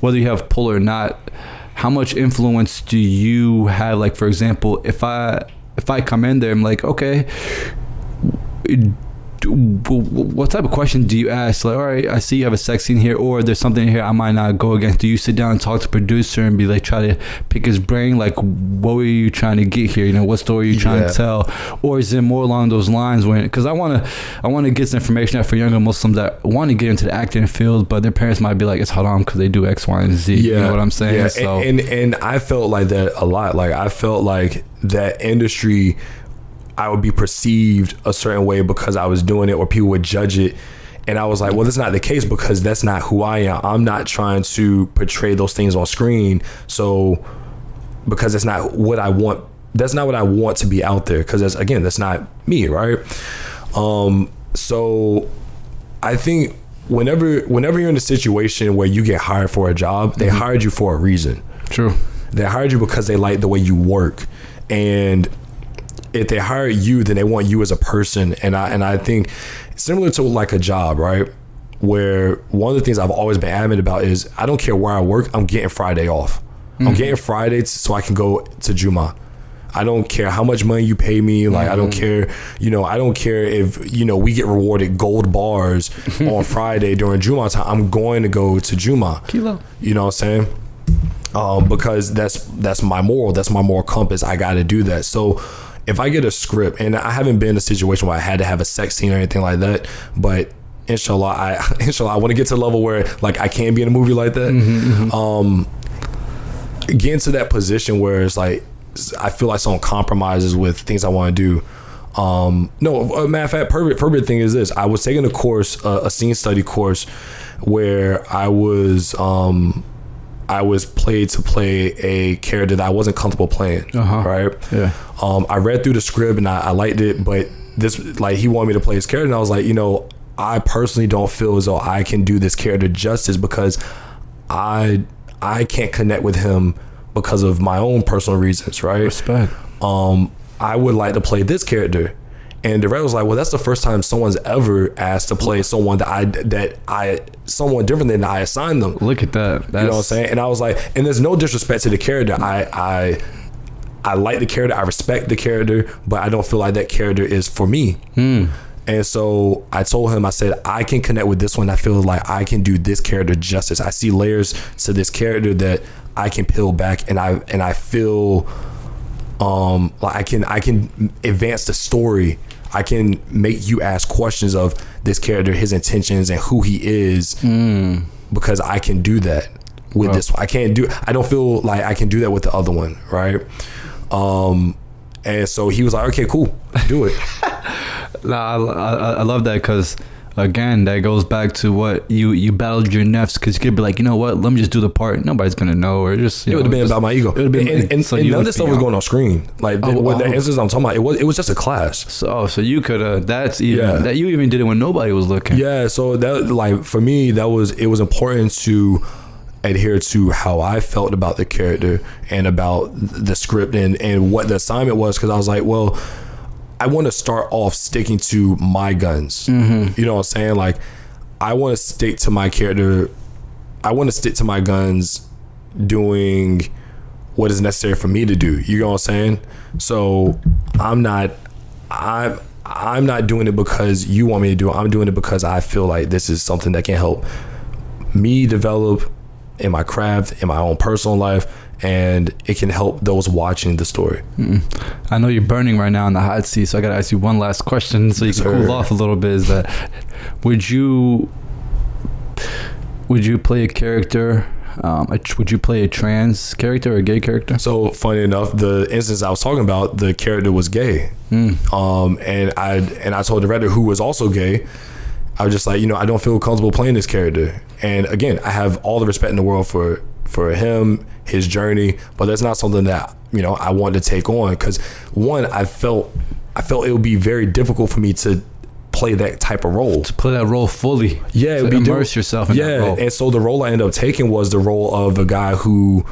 whether you have pull or not, how much influence do you have? Like, for example, if I come in there, I'm like, okay, what type of question do you ask? Like, all right, I see you have a sex scene here, or there's something here I might not go against. Do you sit down and talk to the producer and be like, try to pick his brain? Like, what were you trying to get here? You know, what story are you trying to tell? Or is it more along those lines when, because I want to get some information out for younger Muslims that want to get into the acting field, but their parents might be like, it's haram because they do X, Y, and Z. You know what I'm saying? Yeah. So, and I felt like that a lot. Like, I felt like that industry, I would be perceived a certain way because I was doing it, or people would judge it. And I was like, well, that's not the case, because that's not who I am. I'm not trying to portray those things on screen. So, because that's not what I want. That's not what I want to be out there, because that's not me, right? So I think whenever you're in a situation where you get hired for a job, they hired you for a reason. True. They hired you because they like the way you work. And if they hire you, then they want you as a person. And I think similar to like a job, right? Where one of the things I've always been adamant about is I don't care where I work, I'm getting Friday off. I'm getting Friday so I can go to Juma. I don't care how much money you pay me. Like, I don't care, you know, I don't care if, you know, we get rewarded gold bars on Friday during Juma time. I'm going to go to Juma. Kilo. You know what I'm saying? Because that's my moral compass. I got to do that. So if I get a script, and I haven't been in a situation where I had to have a sex scene or anything like that, but inshallah, I want to get to the level where like I can be in a movie like that. Getting to that position where it's like I feel like someone compromises with things I want to do. No, matter of fact, perfect thing is this: I was taking a course, a scene study course, where I was played to play a character that I wasn't comfortable playing. Right? Yeah. I read through the script and I liked it, but this, like, he wanted me to play his character, and I was like, you know, I personally don't feel as though I can do this character justice, because I can't connect with him because of my own personal reasons, right? Respect. I would like to play this character. And the director was like, well, that's the first time someone's ever asked to play someone someone different than I assigned them. Look at that. You know what I'm saying? And I was like, and there's no disrespect to the character. I like the character, I respect the character, but I don't feel like that character is for me. And so I told him, I said, I can connect with this one. I feel like I can do this character justice. I see layers to this character that I can peel back, and I feel like I can advance the story. I can make you ask questions of this character, his intentions, and who he is, because I can do that with this one. I don't feel like I can do that with the other one, right? And so he was like, okay, cool, do it. I love that, because again, that goes back to what you battled your nafs, because you could be like, you know what, let me just do the part, nobody's gonna know, or just it would have been about my ego. And none of this stuff was going on screen. Like the instance I'm talking about, it was just a class. So you could that you even did it when nobody was looking. Yeah, so that, like, for me, it was important to adhere to how I felt about the character and about the script and what the assignment was, because I was like, well, I want to start off sticking to my guns. You know what I'm saying? Like, I want to stick to my character. I want to stick to my guns doing what is necessary for me to do. You know what I'm saying? So I'm not doing it because you want me to do it. I'm doing it because I feel like this is something that can help me develop in my craft, in my own personal life, and it can help those watching the story. I know you're burning right now in the hot seat, so I gotta ask you one last question so you can cool off a little bit. Is that would you play a character? Would you play a trans character or a gay character? So funny enough, the instance I was talking about, the character was gay. And I told the director, who was also gay, I was just like, I don't feel comfortable playing this character. And again, I have all the respect in the world for him, his journey, but that's not something that I wanted to take on, because one, I felt it would be very difficult for me to play that type of role, to play that role fully. Yeah, it would be immerse yourself in that role. And so the role I ended up taking was the role of a guy who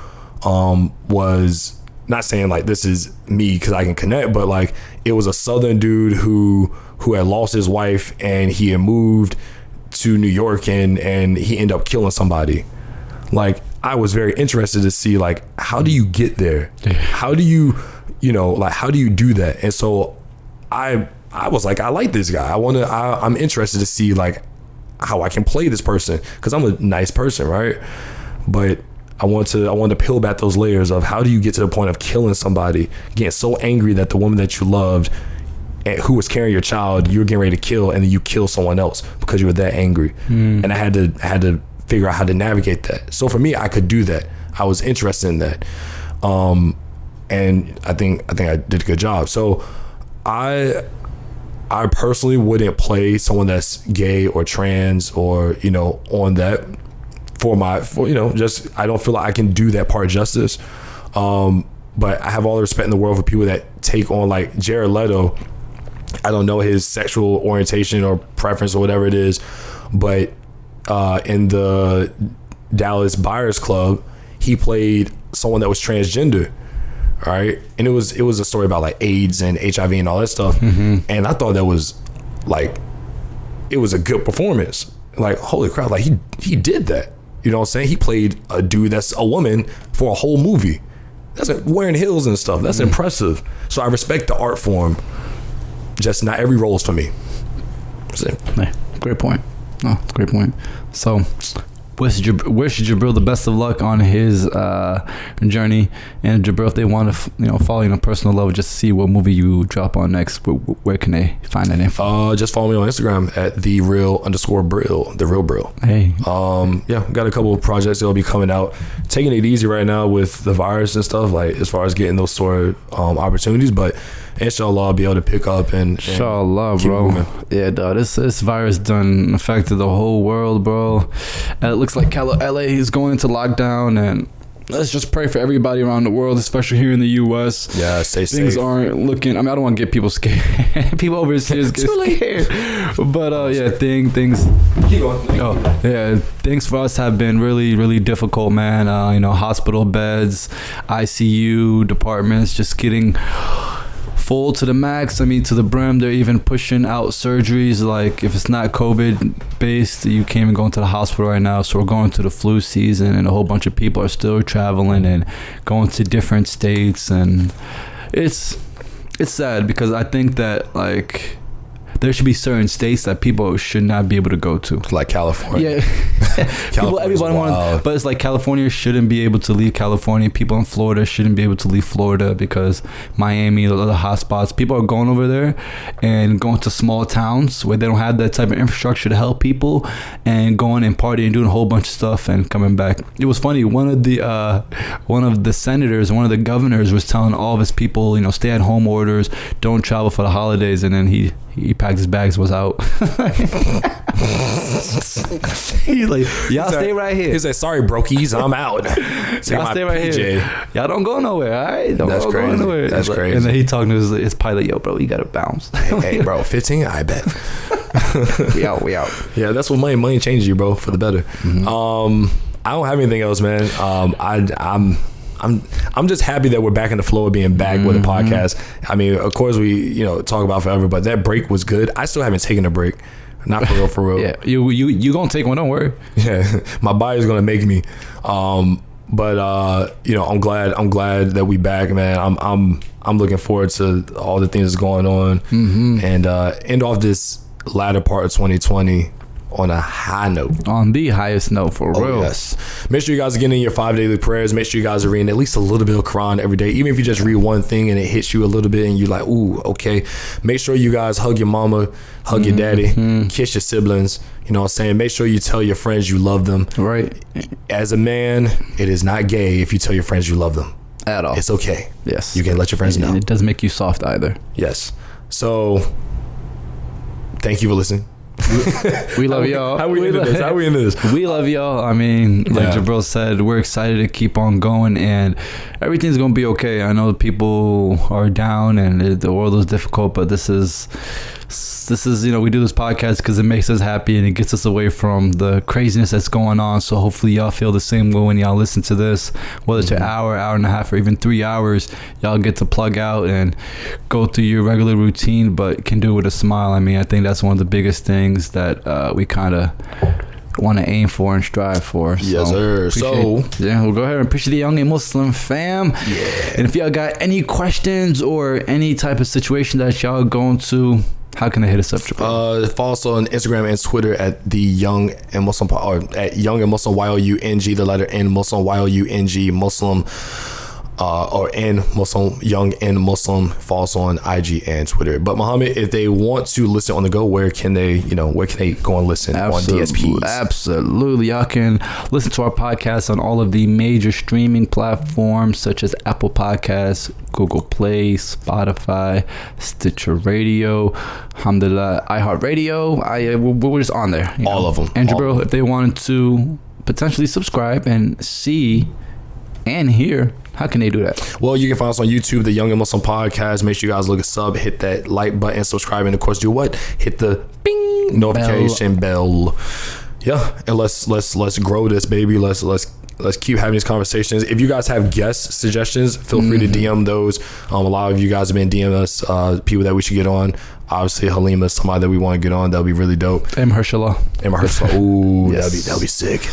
was not saying like this is me because I can connect, but like it was a Southern dude who had lost his wife and he had moved to New York and he ended up killing somebody. Like, I was very interested to see like, how do you get there? How do you how do you do that? And so I was like, I like this guy. I'm interested to see like how I can play this person, because I'm a nice person, right? But I want to peel back those layers of how do you get to the point of killing somebody, getting so angry that the woman that you loved and who was carrying your child, you're getting ready to kill, and then you kill someone else because you were that angry. And I had to figure out how to navigate that. So for me, I could do that. I was interested in that. And I think I did a good job. So I personally wouldn't play someone that's gay or trans or, on that just, I don't feel like I can do that part justice. But I have all the respect in the world for people that take on, like Jared Leto. I don't know his sexual orientation or preference or whatever it is, but in the Dallas Buyers Club, he played someone that was transgender. Right. And it was a story about like AIDS and HIV and all that stuff. And I thought that was like, it was a good performance. Like, holy crap, like he did that. You know what I'm saying? He played a dude that's a woman for a whole movie. That's wearing heels and stuff. That's impressive. So I respect the art form. Just not every role is for me. Hey, great point. Oh, great point. So wish Jabril the best of luck on his journey. And Jabril, if they want to follow you on a personal level, just see what movie you drop on next, where can they find that info? Just follow me on Instagram at @the_Brill, the real Brill. Hey. Got a couple of projects that'll be coming out. Taking it easy right now with the virus and stuff, like as far as getting those sort of opportunities, but inshallah I'll be able to pick up and inshallah, bro. Moving. Yeah, dog. This virus done affected the whole world, bro. And it looks like LA is going into lockdown, and let's just pray for everybody around the world, especially here in the U.S. Yeah, stay safe. Things aren't looking. I mean, I don't want to get people scared. People overseas get scared. But things. Keep going. Oh yeah, things for us have been really, really difficult, man. Hospital beds, ICU departments, just getting full to the max. I mean, to the brim. They're even pushing out surgeries. Like, if it's not COVID based, you can't even go into the hospital right now. So we're going to the flu season, and a whole bunch of people are still traveling and going to different states, and it's sad, because I think that like there should be certain states that people should not be able to go to, like California. Yeah, everybody wants, but it's like California shouldn't be able to leave California. People in Florida shouldn't be able to leave Florida, because Miami, the other hotspots, people are going over there and going to small towns where they don't have that type of infrastructure to help people, and going and partying, doing a whole bunch of stuff, and coming back. It was funny. One of the senators, one of the governors, was telling all of his people, stay at home orders, don't travel for the holidays, and then he packed his bags, was out. He's like, y'all stay right here. He's like, sorry, brokies, I'm out. Y'all stay right here. Y'all don't go nowhere, all right? That's crazy. Go nowhere. That's crazy. And then he talking to his pilot, yo, bro, you got to bounce. Hey, bro, 15? I bet. We out. Yeah, that's what money changes you, bro, for the better. I don't have anything else, man. I'm just happy that we're back in the flow of being back with a podcast. I mean, of course we talk about forever, but that break was good. I still haven't taken a break, not for real. Yeah, you gonna take one? Don't worry. Yeah, my body's gonna make me. But you know, I'm glad that we back, man. I'm looking forward to all the things that's going on, and end off this latter part of 2020 on a high note. On the highest note, for real. Yes. Make sure you guys are getting in your 5 daily prayers. Make sure you guys are reading at least a little bit of Quran every day. Even if you just read one thing and it hits you a little bit and you're like, ooh, okay. Make sure you guys hug your mama, hug your daddy, kiss your siblings. You know what I'm saying? Make sure you tell your friends you love them. Right. As a man, it is not gay if you tell your friends you love them. At all. It's okay. Yes. You can let your friends know. And it doesn't make you soft either. Yes. So, thank you for listening. We love y'all. How we into this? We love y'all. I mean, like Jabril said, we're excited to keep on going, and everything's gonna be okay. I know people are down and the world is difficult, but this is you know, we do this podcast because it makes us happy and it gets us away from the craziness that's going on. So hopefully y'all feel the same way when y'all listen to this, whether it's an hour and a half, or even 3 hours. Y'all get to plug out and go through your regular routine, but can do it with a smile. I mean, I think that's one of the biggest things that we kind of want to aim for and strive for. Yes, sir. So yeah, we'll go ahead and appreciate the Young and Muslim fam. Yeah. And if y'all got any questions or any type of situation that y'all going to, how can they hit us up, Jabril? Follow us on Instagram and Twitter at the Young and Muslim, or at Young and Muslim, YOUNG, the letter N, Muslim, YOUNG, Muslim, or N Muslim, Young and Muslim. Follow us on IG and Twitter. But Muhammad, if they want to listen on the go, where can they go and listen on DSPs? Absolutely. Y'all can listen to our podcast on all of the major streaming platforms such as Apple Podcasts, Google Play, Spotify, Stitcher Radio, alhamdulillah, iHeartRadio. We're just on there. All of them. And Jabril, if they wanted to potentially subscribe and see and hear, how can they do that? Well, you can find us on YouTube, the Young and Muslim Podcast. Make sure you guys look us up, hit that like button, subscribe, and of course do what? Hit the bing notification bell. Yeah, and let's grow this, baby. Let's keep having these conversations. If you guys have guest suggestions, feel free to DM those. A lot of you guys have been DMing us people that we should get on. Obviously, Halima is somebody that we want to get on. That'll be really dope. Mahershala. Ooh, yes. that'll be sick.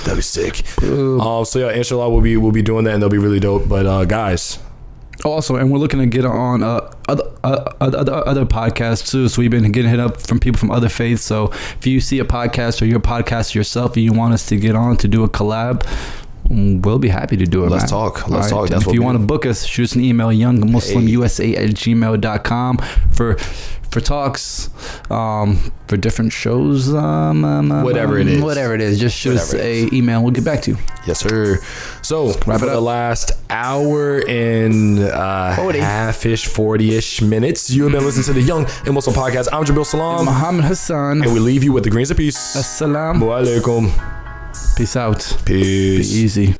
So yeah, inshallah, we'll be doing that, and that'll be really dope. But guys. Also, and we're looking to get on other podcasts too. So we've been getting hit up from people from other faiths. So if you see a podcast or you're a podcaster yourself and you want us to get on to do a collab, we'll be happy to do it. Let's talk. That's if you want to book us, shoot us an email, youngmuslimusa@gmail.com for talks, for different shows, whatever it is. Just shoot us a email. We'll get back to you. Yes, sir. So for the last hour and half-ish, 40-ish minutes, you have been listening to the Young and Muslim Podcast. I'm Jabril Salam, Muhammad Hassan, and we leave you with the greens of peace. Asalaamu Alakum. Peace out. Peace. Be easy.